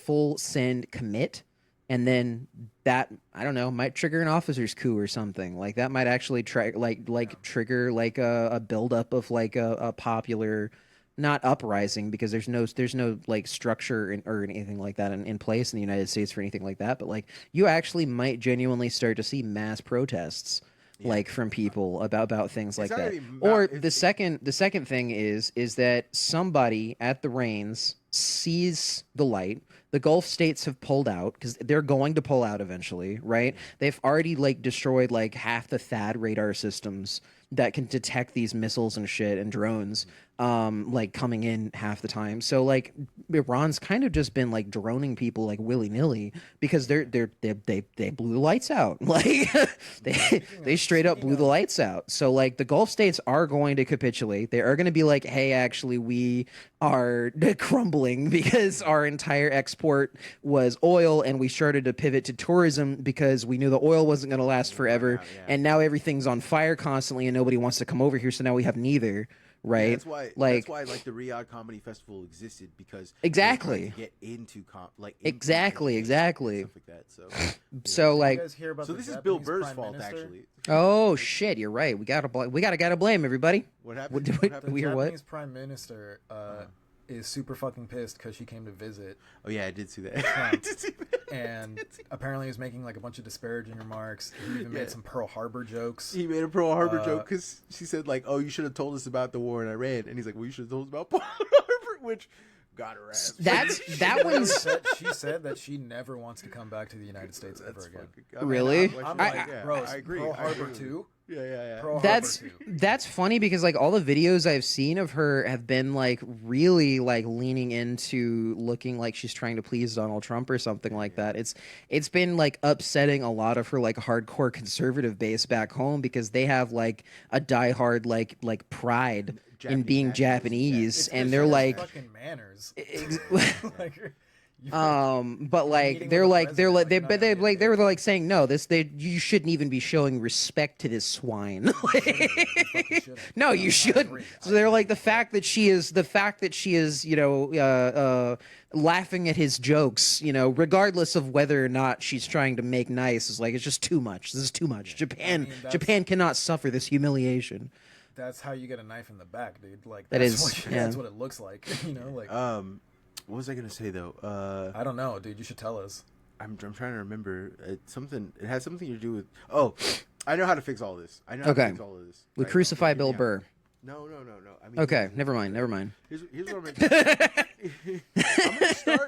full send commit. And then that, I don't know, might trigger an officer's coup or something. Like, that might actually trigger like a buildup of like a popular... not uprising, because there's no like structure or anything like that in place in the United States for anything like that, but like you actually might genuinely start to see mass protests like from people about things like that. Or the second thing is that somebody at the reins sees the light. The Gulf states have pulled out because they're going to pull out eventually, right? They've already like destroyed like half the THAAD radar systems that can detect these missiles and shit and drones like coming in half the time. So like Iran's kind of just been like droning people like willy-nilly because they blew the lights out. Like they straight up blew the lights out. So like the Gulf states are going to capitulate. They are going to be like, hey, actually we are crumbling because our entire export was oil and we started to pivot to tourism because we knew the oil wasn't going to last forever. And now everything's on fire constantly and nobody wants to come over here. So now we have neither. right? Yeah, that's why like the Riyadh Comedy Festival existed, because Exactly. to get into Exactly. and stuff like that. So So Did like, you guys hear about so the this is Bill Japanese Burr's Prime fault, Minister? actually. oh shit, you're right. We gotta blame everybody. What happened? What What happened? The We hear what? Japanese Prime Minister is super fucking pissed because she came to visit, Oh yeah, I did see that. Trump. I did see that. and apparently he was making like a bunch of disparaging remarks. He even Yeah. made some Pearl Harbor jokes. He made a Pearl Harbor joke because she said like, "Oh, you should have told us about the war in Iran," and he's like, "Well, you should have told us about Pearl Harbor," which got her ass. That one's She said that she never wants to come back to the United States ever again. Really? I'm I- like, bro, I agree. Pearl I Harbor agree. 2? Yeah. Pearl that's Harbor 2. that's funny because like all the videos I've seen of her have been like really like leaning into looking like she's trying to please Donald Trump or something like that. It's been like upsetting a lot of her like hardcore conservative base back home because they have like a diehard like pride in being Japanese, It's and 'cause they're she has like fucking manners. ex- Like, but like meeting they're with the like they're like president, they like, but they not like they having were like saying no, you shouldn't even be showing respect to this swine. No, you shouldn't. So they're like the fact that she is laughing at his jokes, regardless of whether or not she's trying to make nice, is like it's just too much. This is too much. Japan cannot suffer this humiliation. That's how you get a knife in the back, dude. Like That's that's what it looks like. Like What was I gonna say though? I don't know, dude. You should tell us. I'm trying to remember. It has something to do with. Oh, I know how to fix all this. I know how to fix all of this. We Right, crucify hear me Bill out. Burr. No. I mean, Okay, never mind. Here's what I'm gonna do.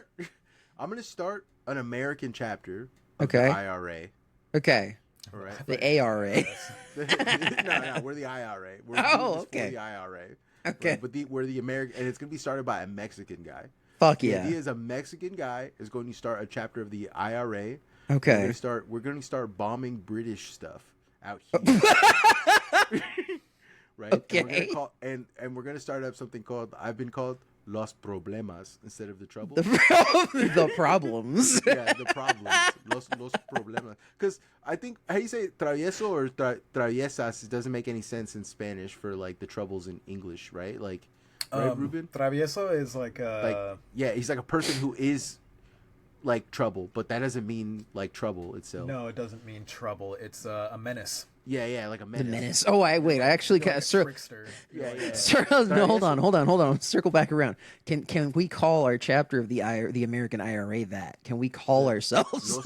I'm gonna start an American chapter of Okay. the IRA. Okay. All right. The ARA. No, we're the IRA. We're Oh, doing this okay. For the IRA. Okay. Right? But we're the American, and it's gonna be started by a Mexican guy. Fuck The yeah. idea is a Mexican guy is going to start a chapter of the IRA. Okay. We're going to start bombing British stuff out here. Right? Okay. And we're going to start up something I've been called Los Problemas instead of the trouble. The problems. Yeah, the problems. Los Problemas. Because I think, how you say travieso or traviesas, it doesn't make any sense in Spanish for like the troubles in English, right? Like, right, Ruben? Travieso is like Yeah, he's like a person who is like trouble, but that doesn't mean like trouble itself. no, it doesn't mean trouble. It's a menace. Yeah, like a The menace. menace. Oh, I actually You're like a sir. trickster. Yeah. Sir, no, hold on. Circle back around. Can we call our chapter of the American IRA that? Can we call ourselves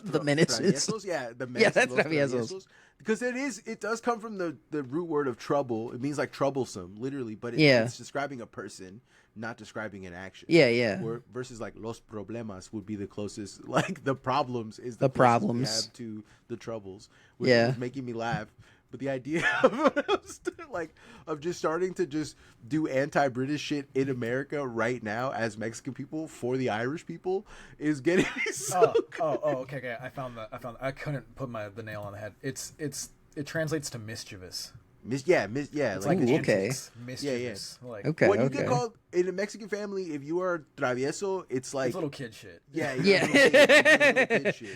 the menaces? Traviesos? Yeah, the menaces. Yeah, that's Los traviesos. Because it does come from the root word of trouble. It means like troublesome, literally, but Yeah. it's describing a person, not describing an action. Yeah. Versus like los problemas would be the closest, like the problems is The closest problems. we have to the troubles, which Yeah. was making me laugh. But the idea of just starting to just do anti-British shit in America right now as Mexican people for the Irish people is getting me so Okay. I found. I couldn't put the nail on the head. It translates to mischievous. yeah, It's like like Ooh, antics, okay. mischievous. Like, Okay. when you get called in a Mexican family, if you are travieso, it's like it's little kid shit. yeah.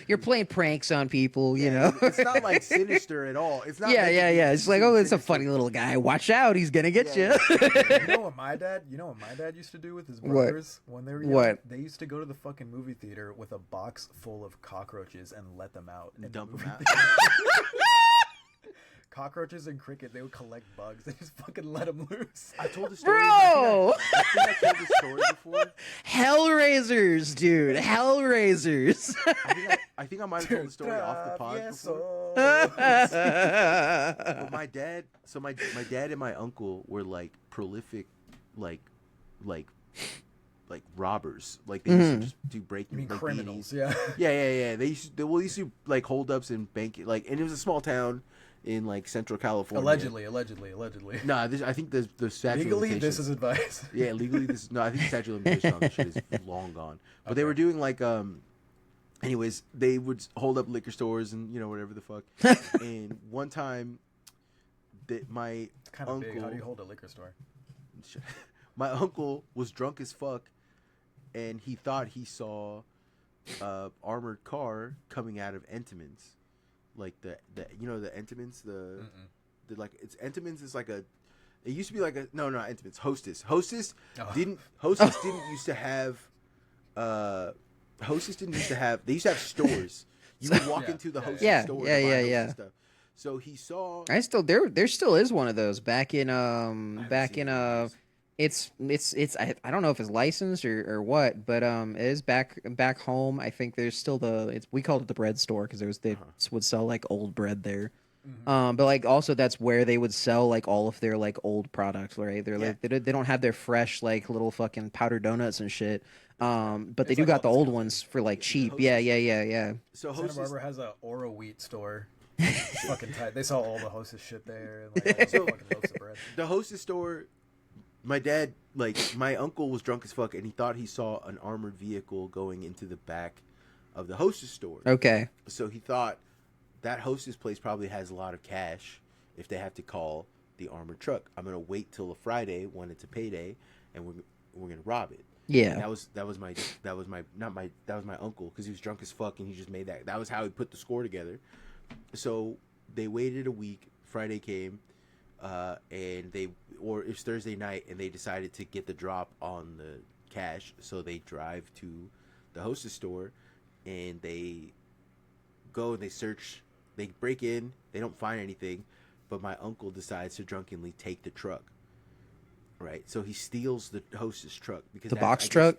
You're playing pranks on people, you know. It's not like sinister at all. It's not. Yeah. meant to be It's like, oh, it's a sinister. funny little guy. Watch out, he's gonna get Yeah, you. You know what my dad used to do with his brothers when they were young? What? They used to go to the fucking movie theater with a box full of cockroaches and let them out. in the Dump movie them out. theater. Cockroaches and cricket, they would collect bugs. They just fucking let them loose. I told the story. Bro! I think I told the story before. Hellraisers, dude. Hellraisers. I think I might have told the story off the pod before. But my dad and my uncle were like prolific, like robbers. Like they used to just do breaking. You mean like, criminals? B&Es. Yeah. Yeah. They used to do like holdups and bank like, and it was a small town in like Central California. Allegedly. No, I think the statute of Legally, limitations. this is advice. Yeah, legally this. No, I think the statute of limitations on this shit is long gone. But they were doing like anyways, they would hold up liquor stores and whatever the fuck. And one time, that my It's kind of uncle, big. How do you hold a liquor store? my uncle was drunk as fuck, and he thought he saw a armored car coming out of Entenmann's, like the the Entenmann's the like it's Entenmann's is like It used to be like a no, not Intimates. Hostess. Hostess Oh. didn't used to have. Hostess didn't used to have. They used to have stores. You would walk Yeah. into the Hostess Yeah, store. yeah, to buy yeah, Hostess yeah. stuff. So he saw. There still is one of those back in seen it in years. I don't know if it's licensed or what, but it is back home. I think there's still we called it the bread store because they would sell like old bread there. But like also that's where they would sell like all of their like old products, right? They're like they don't have their fresh like little fucking powdered donuts and shit. But they It's do like got all the old discounted. ones for like cheap. Hostess. Yeah. So Santa Hostess. Barbara has a Oro wheat store. It's fucking tight. They sell all the Hostess shit there and like all the fucking loaves of bread. The Hostess store. My dad, my uncle was drunk as fuck, and he thought he saw an armored vehicle going into the back of the Hostess store. Okay. So he thought that Hostess place probably has a lot of cash if they have to call the armored truck. I'm gonna wait till a Friday when it's a payday, and we're gonna rob it. Yeah. And that was my uncle because he was drunk as fuck and he just made that. That was how he put the score together. So they waited a week. Friday came, and it was Thursday night, and they decided to get the drop on the cash. So they drive to the Hostess store, and they go and they search. They break in. They don't find anything, but my uncle decides to drunkenly take the truck. Right, so he steals the Hostess truck because The box truck?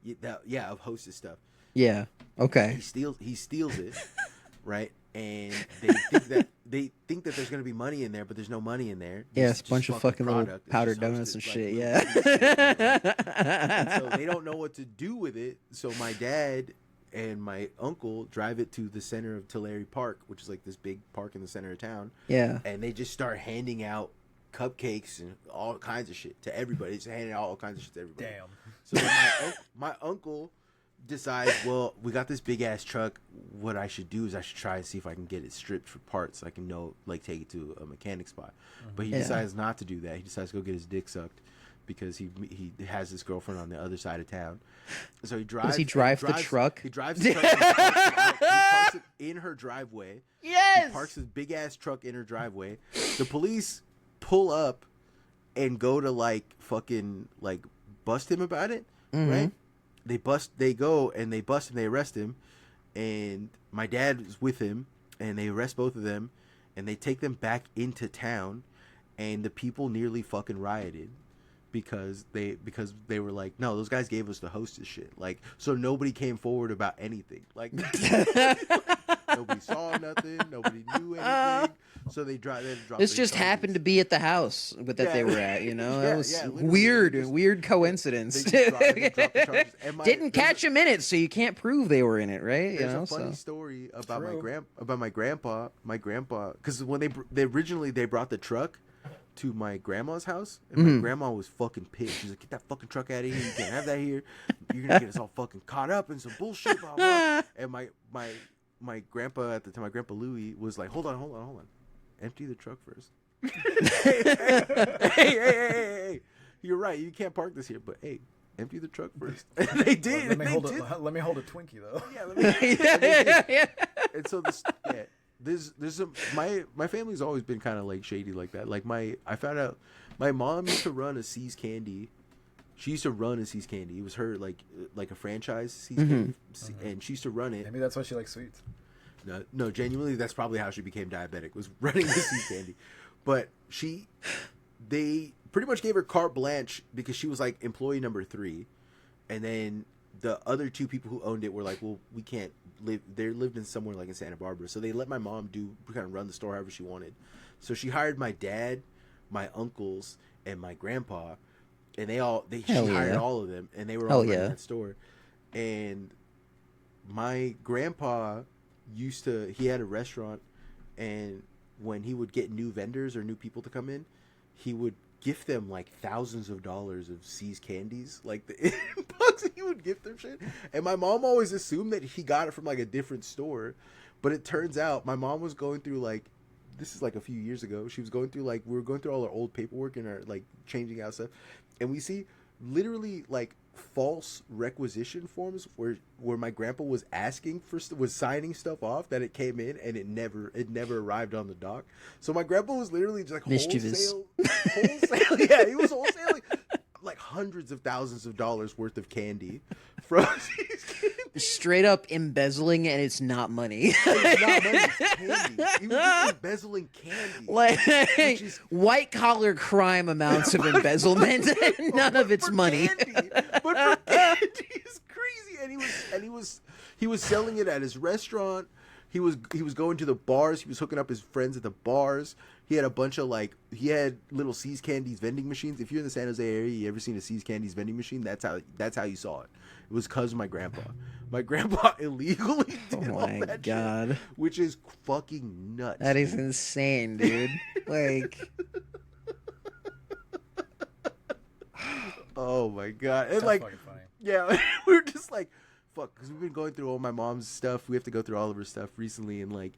Yeah, of Hostess stuff. Yeah. Okay. He steals it, right? And they think that there's gonna be money in there, but there's no money in there. Yeah, There's it's a bunch just of fucking little product. It's powdered just donuts Hostess, and like, shit. little Yeah. and so they don't know what to do with it. So my dad and my uncle drive it to the center of Tulare Park, which is like this big park in the center of town. Yeah. And they just start handing out cupcakes and all kinds of shit to everybody. Just handing out all kinds of shit to everybody. Damn. So my uncle decides, well, we got this big ass truck. What I should do is I should try and see if I can get it stripped for parts. So I can take it to a mechanic spot. But he decides not to do that. He decides to go get his dick sucked because he has this girlfriend on the other side of town. So he drives. Does he drive the truck? He drives the truck. And he parks it in her driveway. Yes. He parks his big ass truck in her driveway. The police pull up and go to fucking bust him about it, right? They go and they bust him, they arrest him, and my dad is with him, and they arrest both of them, and they take them back into town, and the people nearly fucking rioted because they were like, no, those guys gave us the Hostess shit, so nobody came forward about anything, nobody saw nothing, nobody knew anything, so they dropped. This just happened to be at the house that they were at, That was literally, weird coincidence. They dropped the charges. And Didn't catch him in it, so you can't prove they were in it, right? There's a funny story about my grandpa. My grandpa, because when they originally brought the truck to my grandma's house, and my grandma was fucking pissed. She's like, "Get that fucking truck out of here! You can't have that here. You're gonna get us all fucking caught up in some bullshit." Blah, blah. And my grandpa at the time, my grandpa Louis, was like, "Hold on, empty the truck first." hey, you're right. You can't park this here, but hey, empty the truck first. And they did. Let me hold a Twinkie though. Yeah. And so my family's always been kind of shady like that. I found out my mom used to run a C's Candy. She used to run a C's Candy. It was her like a franchise C's Candy, and she used to run it. Maybe that's why she likes sweets. No, genuinely, that's probably how she became diabetic, was running the C's Candy. But they pretty much gave her carte blanche because she was employee number 3, and then the other 2 people who owned it were like, well, we can't live. They lived in somewhere in Santa Barbara, so they let my mom kind of run the store however she wanted. So she hired my dad, my uncles, and my grandpa, and she hired all of them, and they were all running that store. And my grandpa he had a restaurant, and when he would get new vendors or new people to come in, he would gift them thousands of dollars of C's candies, the bucks. He would gift them shit, and my mom always assumed that he got it from a different store, but it turns out my mom was going through this is a few years ago. She was going through we were going through all our old paperwork and our changing out stuff, and we see literally false requisition forms where my grandpa was asking for was signing stuff off that it came in and it never arrived on the dock. So my grandpa was literally just like Mischievous. wholesale. Yeah, he was wholesaling like hundreds of thousands of dollars worth of candy from Straight up embezzling, and it's not money. It's not money, it's candy. He was just embezzling candy. Like white collar crime amounts of embezzlement, and none of it's money. Candy. But for candy is crazy. And he was selling it at his restaurant. He was going to the bars. He was hooking up his friends at the bars. He had a bunch of he had little See's Candies vending machines. If you're in the San Jose area, you ever seen a See's Candies vending machine? That's how you saw it. It was because of my grandpa. My grandpa illegally did all that shit, which is fucking nuts. That is insane, dude. Like, oh my god, and That's like, fucking funny. yeah, we were just like, fuck, because we've been going through all my mom's stuff. We have to go through all of her stuff recently, and like,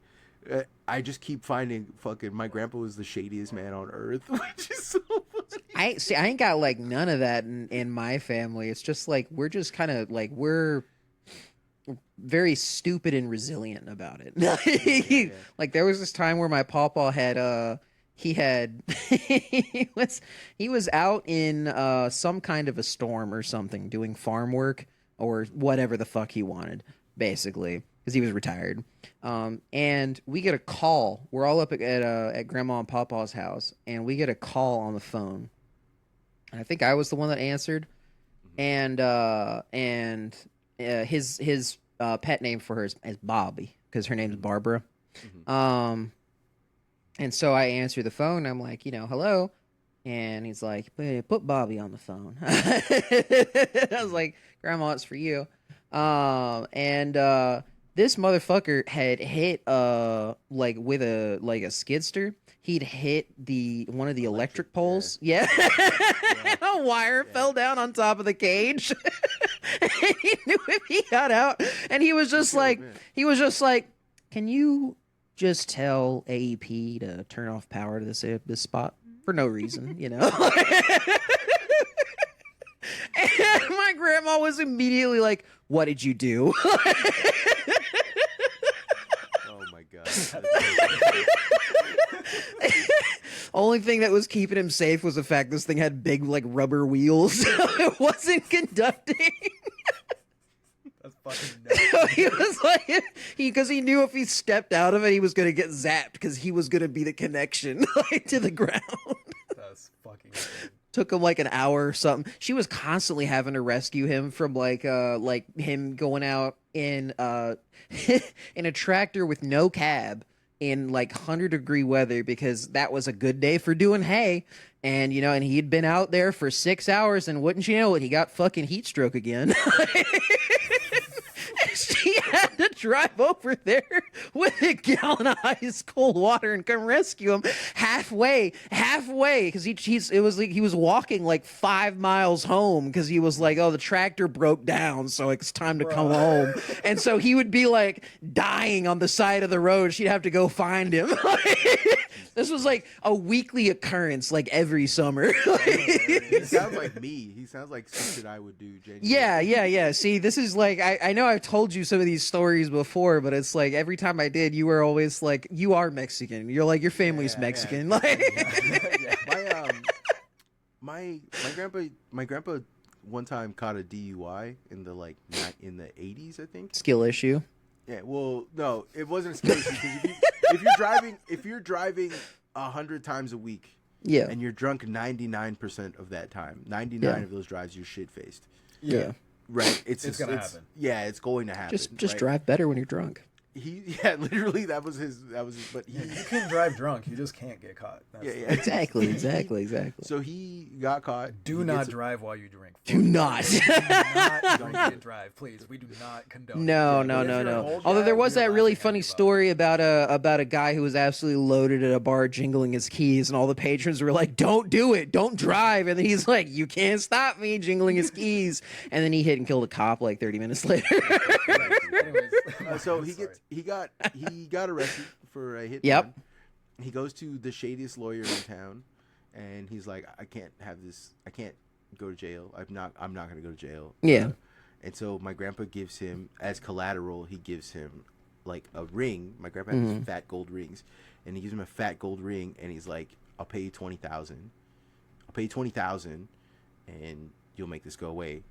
I just keep finding fucking my grandpa was the shadiest man on earth, which is so funny. I ain't got like none of that in my family. It's just like we're just kind of like we're very stupid and resilient about it. Yeah. Like there was this time where my pawpaw had he was out in some kind of a storm or something doing farm work or whatever the fuck he wanted, basically, because he was retired. And we get a call. We're all up at Grandma and Pawpaw's house, and we get a call on the phone. And I think I was the one that answered, and his pet name for her is Bobby because her name's Barbara. And so I answer the phone. And I'm like, hello. And he's like, hey, put Bobby on the phone. I was like, Grandma, it's for you. This motherfucker had hit like with a skidster. He'd hit one of the electric poles. Yeah. A wire fell down on top of the cage. And he knew if he got out. And he was just like, can you just tell AEP to turn off power to this spot for no reason, And my grandma was immediately like, what did you do? Oh my god. Only thing that was keeping him safe was the fact this thing had big like rubber wheels, so it wasn't conducting. That's fucking nuts. He was like, because he knew if he stepped out of it, he was gonna get zapped because he was gonna be the connection like, to the ground. That's fucking insane. Took him like an hour or something. She was constantly having to rescue him from like him going out in in a tractor with no cab in like 100-degree weather because that was a good day for doing hay. And and he'd been out there for 6 hours, and wouldn't you know it, he got fucking heat stroke again. She had to drive over there with a gallon of ice cold water and come rescue him halfway, because he was walking like 5 miles home because he was like, oh, the tractor broke down, so it's time to come home. And so he would be like dying on the side of the road. She'd have to go find him. This was like a weekly occurrence, like every summer. He sounds like me. He sounds like something I would do, genuinely. Yeah. See, this is like, I know I've told you some of these stories before, but it's like every time I did, you were always like, you are Mexican. You're like, your family's Mexican. Yeah. Like, My grandpa one time caught a DUI in the 80s, I think. skill issue. Yeah, well, no, it wasn't a skill issue because if you're driving 100 times a week, Yeah. and you're drunk 99% of that time, 99 of those drives, you're shit faced. Yeah. Right. It's gonna happen. Yeah, it's going to happen. Just right? drive better when you're drunk. Literally that was his. But You can drive drunk. You just can't get caught. That's yeah. Exactly. So he got caught. Do not drive while you drink. Do not. Do not drink and drive, please. We do not condone. No. If you're an old Although guy, there was we're that really laughing at funny you about story about a guy who was absolutely loaded at a bar jingling his keys, and all the patrons were like, "Don't do it, don't drive," and then he's like, "You can't stop me," jingling his keys, and then he hit and killed a cop like 30 minutes later. Anyways, So he got arrested for a hit. Yep. He goes to the shadiest lawyer in town, and he's like, I can't have this. I can't go to jail. I'm not gonna go to jail. Yeah. And so my grandpa gives him, as collateral, he gives him like a ring. My grandpa has these fat gold rings, and he gives him a fat gold ring, and he's like, "I'll pay you 20,000. I'll pay you 20,000, and you'll make this go away.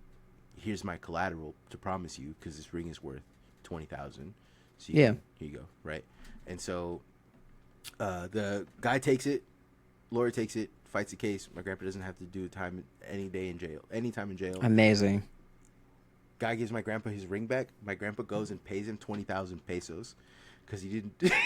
Here's my collateral to promise you, because this ring is worth 20,000. So here you go, right?" And so the guy takes it, lawyer takes it, fights the case. My grandpa doesn't have to do any time in jail. Amazing. Guy gives my grandpa his ring back. My grandpa goes and pays him 20,000 pesos because he didn't tell him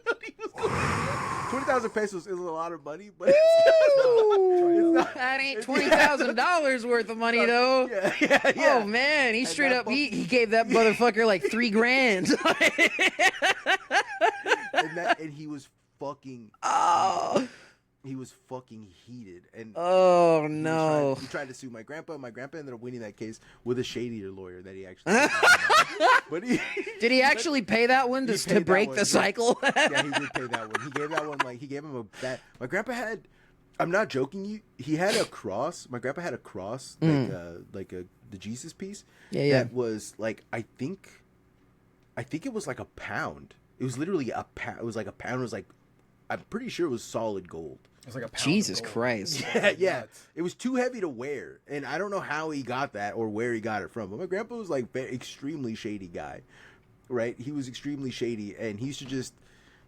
how he was going to 20,000 pesos is a lot of money, but it's not, that ain't $20,000 worth of money though. Yeah. Oh man, he straight up he gave that motherfucker like $3,000. and he was fucking he was fucking heated, and he tried to sue my grandpa. My grandpa ended up winning that case with a shadier lawyer that he actually but did he actually pay that one to break the cycle? Yeah, he did pay that one. He gave that one, like, he gave him a bat. My grandpa had, I'm not joking you, he had a cross. My grandpa had a cross, like the Jesus piece. Yeah. That was like, I think it was like a pound. It was literally a pound. It was like a pound. It was like, I'm pretty sure it was solid gold. It was like a pound Jesus of gold. Christ. Yeah. It was too heavy to wear, and I don't know how he got that or where he got it from. But my grandpa was like extremely shady guy, right? He was extremely shady, and he used to just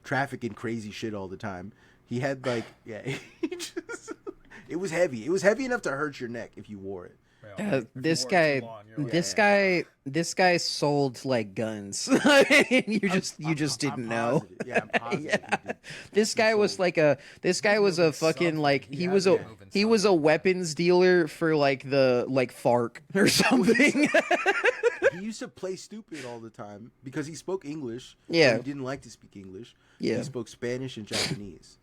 traffic in crazy shit all the time. He had like, it was heavy. It was heavy enough to hurt your neck if you wore it. This guy sold like guns. you just didn't know. Yeah, I'm positive. This guy was a fucking like he was a weapons dealer for like FARC or something. He used to play stupid all the time because he spoke English. Yeah, he didn't like to speak English. Yeah, he spoke Spanish and Japanese,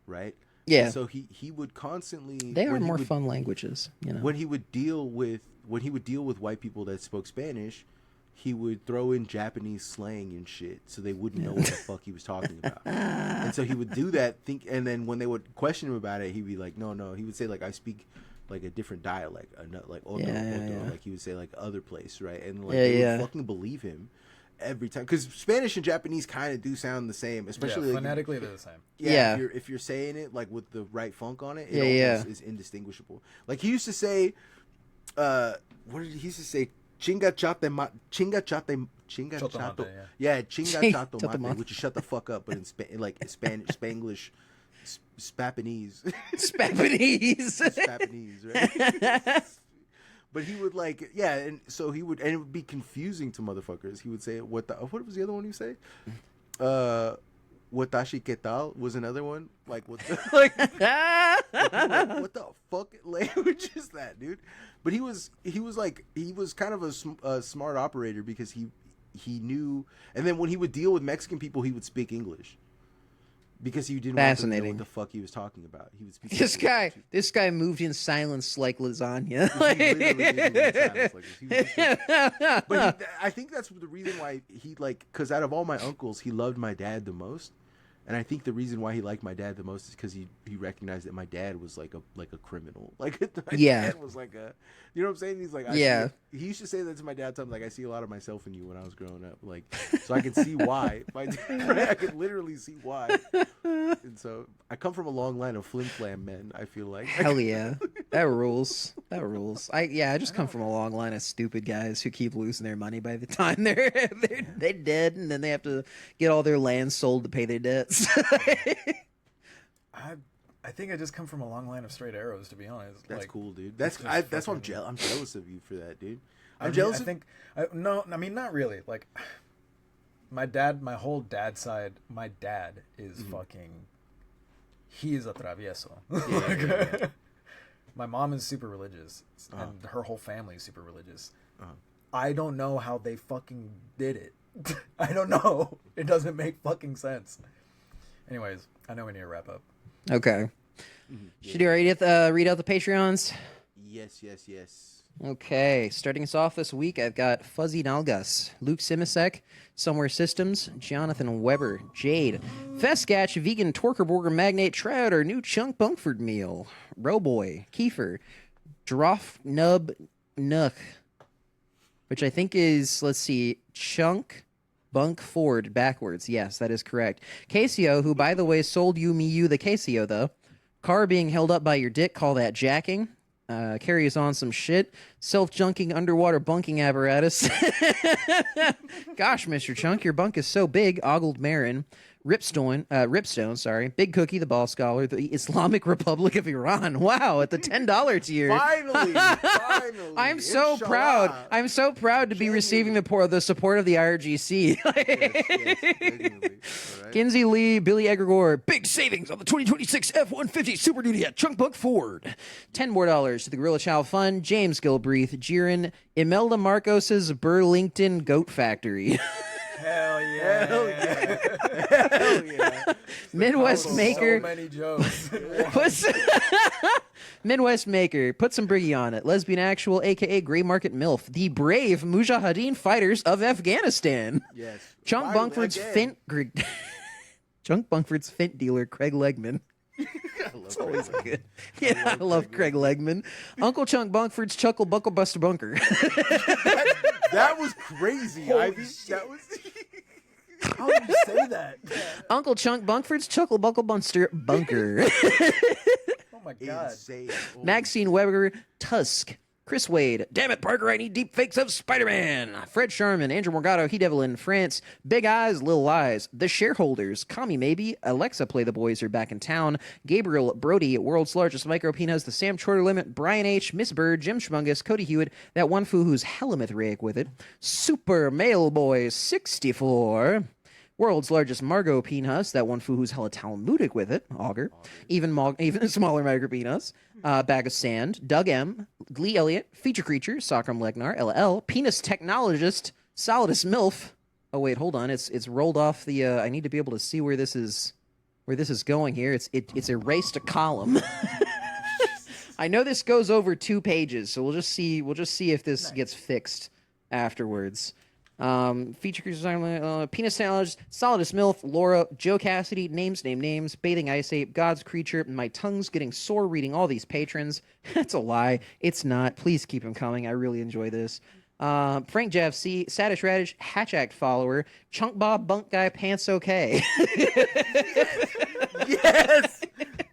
right? Yeah. And so he would constantly. They are more fun languages, you know. When he would deal with white people that spoke Spanish, he would throw in Japanese slang and shit, so they wouldn't know what the fuck he was talking about. And so he would do that. And then when they would question him about it, he'd be like, "No." He would say like, "I speak like a different dialect, like otro. Like he would say like other place, right?" And like they would fucking believe him every time, because Spanish and Japanese kind of do sound the same, especially phonetically they're the same. Yeah. If you're saying it like with the right funk on it, it almost is indistinguishable. Like he used to say, what did he used to say? Chinga chato mate. Yeah, chinga chato mate, which is shut the fuck up, but in Spanish, Spanglish, Spapanese, right? But he would like, and so he would, and it would be confusing to motherfuckers. He would say, what was the other one you say? Watashi que tal was another one. Like, what the, what the fuck language is that, dude? But he was kind of a smart operator because he knew, and then when he would deal with Mexican people, he would speak English. Because he didn't want to know what the fuck he was talking about. He would speak. This guy moved in silence like lasagna. He literally did move in silence but I think that's the reason why he because out of all my uncles, he loved my dad the most. And I think the reason why he liked my dad the most is because he recognized that my dad was like a criminal. Like my dad was like a, you know what I'm saying? He's like, he used to say that to my dad. Like, I see a lot of myself in you when I was growing up. Like, so I can see why. I could literally see why. And so I come from a long line of flim flam men. I feel like. Hell yeah, that rules. That rules. I just come from a long line of stupid guys who keep losing their money by the time they're dead, and then they have to get all their land sold to pay their debts. I think I just come from a long line of straight arrows, to be honest. That's cool, dude. That's why I'm jealous of you for that, dude. I'm jealous. No, I mean, not really. Like, my whole dad side, my dad is fucking. He is a travieso. My mom is super religious, and her whole family is super religious. I don't know how they fucking did it. I don't know. It doesn't make fucking sense. Anyways, I know we need to wrap up. Okay. Should you read out the Patreons? Yes. Okay, starting us off this week, I've got Fuzzy Nalgas, Luke Simasek, Somewhere Systems, Jonathan Weber, Jade, Feskatch, Vegan Torker Burger Magnate, Trout, our new Chunk Bunkford meal, Roboy, Kiefer, Droff Nub Knyuck, which I think is, let's see, Chunk Bunk Ford backwards. Yes, that is correct. Casio, who, by the way, sold you the Casio, though. Car being held up by your dick, call that jacking. Carries on some shit. Self-junking underwater bunking apparatus. Gosh, Mr. Chunk, your bunk is so big. Ogled Marin. Ripstone, sorry. Big Cookie, the ball scholar. The Islamic Republic of Iran. Wow, at the $10 tier. Finally. I'm so proud. I'm so proud to be receiving the support of the IRGC. Yes, right. Kinsey Lee, Billy Egregore, big savings on the 2026 F-150 Super Duty at Chunk Bunk Ford. $10 more to the Gorilla Chow Fund. James Gilbreath, Jiren, Imelda Marcos's Burlington Goat Factory. Hell yeah. Hell yeah. Hell yeah. Midwest Maker. So many jokes. Midwest Maker. Put some briggy on it. Lesbian Actual, a.k.a. Gray Market MILF. The brave Mujahideen fighters of Afghanistan. Yes. Chunk Bunkford's Chunk Bunkford's Fint dealer, Craig Legman. It's Always good. Yeah, I love Craig Legman. Uncle Chunk Bunkford's Chuckle Buckle Buster Bunker. That was crazy, Holy Ivy. shit. That was. How did you say that? Uncle Chunk Bunkford's Chuckle Buckle Bunster Bunker. Oh my god. Insane. Oh. Maxine Weber, Tusk. Chris Wade. Damn it, Parker, I need deep fakes of Spider-Man. Fred Sharman, Andrew Morgado, He Devil in France. Big Eyes, Little Eyes. The Shareholders. Kami Maybe. Alexa Play the Boys are back in town. Gabriel Brody, World's Largest Micro Peanuts. The Sam Shorter Limit. Brian H. Miss Bird. Jim Schmungus. Cody Hewitt. That one foo who's hella Mithraic with it. Super Mail Boy 64. World's Largest Margot Peanuts, that one foo who's hella Talmudic with it, Auger. Even smaller Micro Peanuts, Bag of Sand, Doug M, Glee Elliott, Feature Creature, Socram Legnar, LL, Penis Technologist, Solidus MILF. Oh wait, hold on, it's rolled off the. I need to be able to see where this is going here. It's erased a column. I know this goes over 2 pages, so we'll just see if this gets fixed afterwards. Feature creatures, Penis Challenge, Solidus MILF, Laura, Joe Cassidy, names, Bathing Ice Ape, God's Creature. My tongue's getting sore reading all these patrons. That's a lie. It's not. Please keep them coming. I really enjoy this. Frank Jeff C, Sadish Radish, Hatch Act follower, Chunk Bob, Bunk Guy, Pants Okay. Yes.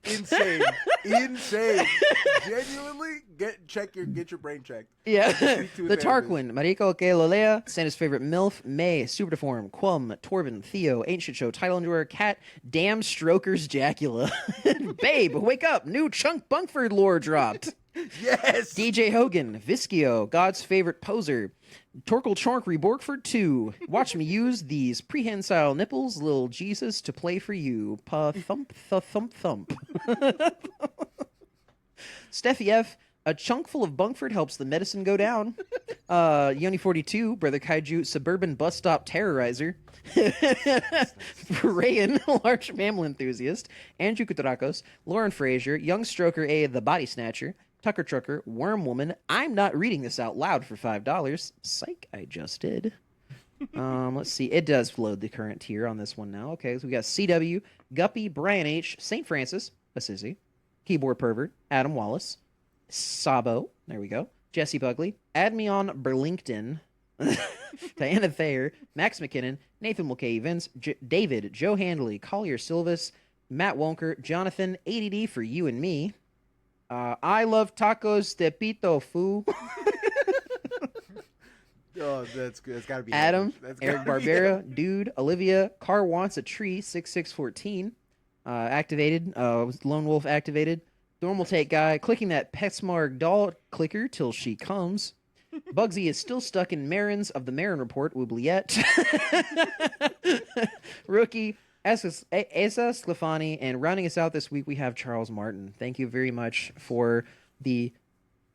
Insane. Genuinely, get your brain checked. Yeah. The Tarquin, Mariko Ke Lolea, Santa's favorite MILF, May, Super Deform, Quum, Torben, Theo, Ancient Show, Title Endurer, Cat, Damn Strokers, Jacula. Babe, wake up. New Chunk Bunkford lore dropped. Yes. DJ Hogan, Viskio, God's favorite poser, Torkel Chork Reborgford 2. Watch me use these prehensile nipples, little Jesus, to play for you. Pa-thump, thump, thump. Steffi F, a chunk full of Bunkford helps the medicine go down. Yoni42, Brother Kaiju, Suburban Bus Stop Terrorizer. Rayan, Large Mammal Enthusiast. Andrew Kutarakos, Lauren Frazier, Young Stroker A, The Body Snatcher. Tucker Trucker, Worm Woman. I'm not reading this out loud for $5. Psych, I just did. Let's see. It does load the current tier on this one now. Okay, so we got CW, Guppy, Brian H, St. Francis, Assisi, Keyboard Pervert, Adam Wallace, Sabo, there we go, Jesse Bugley, Add Me on Burlington, Diana Thayer, Max McKinnon, Nathan Mulcahy Vince, David, Joe Handley, Collier Silvis, Matt Wonker, Jonathan, ADD for you and me. I love tacos de pito foo. Oh, that's good. That's gotta be Adam, that's Eric gotta be Barbera, Dude, Olivia, Car Wants a Tree, 6614. Activated, Lone Wolf activated. Normal Take Guy, clicking that PetSmart doll clicker till she comes. Bugsy is still stuck in Marin's of the Marin Report, oubliette. Rookie, Asa Sclafani, and rounding us out this week, we have Charles Martin. Thank you very much for the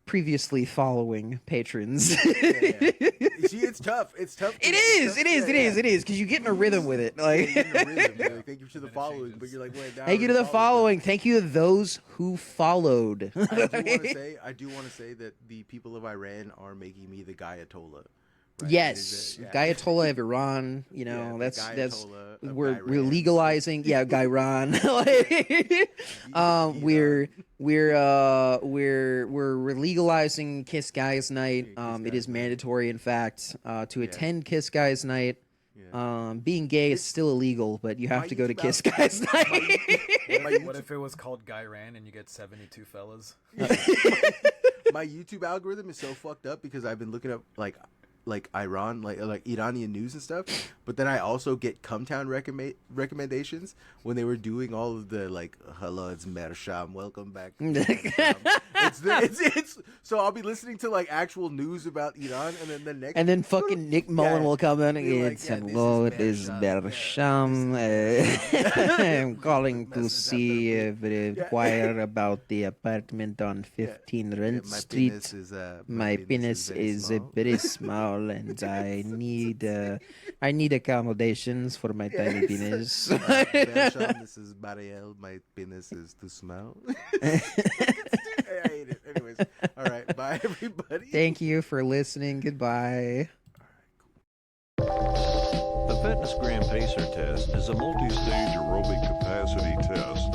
previously following patrons. Yeah. You see, it's tough. It is, because you get in a rhythm with it. Like, thank you to the following, but you're like, wait, now thank you to the following. Thank you to those who followed. I do want to say that the people of Iran are making me the Gayatollah right? Yes, Yeah. Ayatollah of Iran. You Yeah, know, the that's Ayatollah of we're Iran. legalizing. Yeah, Guyron. We're legalizing Kiss Guys Night. Yeah, Kiss It is Guys Night. mandatory, in fact, to Yeah. attend Kiss Guys Night. Yeah. Being gay is still illegal, but you have My to go to YouTube Kiss al- Guys Night. What if it was called Guy Ran and you get 72 fellas? My YouTube algorithm is so fucked up because I've been looking up like Iran, like Iranian news and stuff, but then I also get Cumtown recommendations when they were doing all of the like, hello, it's Mersham, welcome back. It's so I'll be listening to like actual news about Iran, and then the next, And then fucking Nick Mullen will come in and Be like, it's yeah, this hello, is it is Bersham. I'm calling to see if it inquire about the apartment on 15 Rent my Street. penis is, My penis is very small, and I need accommodations for my tiny penis. Bersham, this is Mariel. My penis is too small. I hate it. Anyways, all right. Bye, everybody. Thank you for listening. Goodbye. The Fitness Gram Pacer test is a multi-stage aerobic capacity test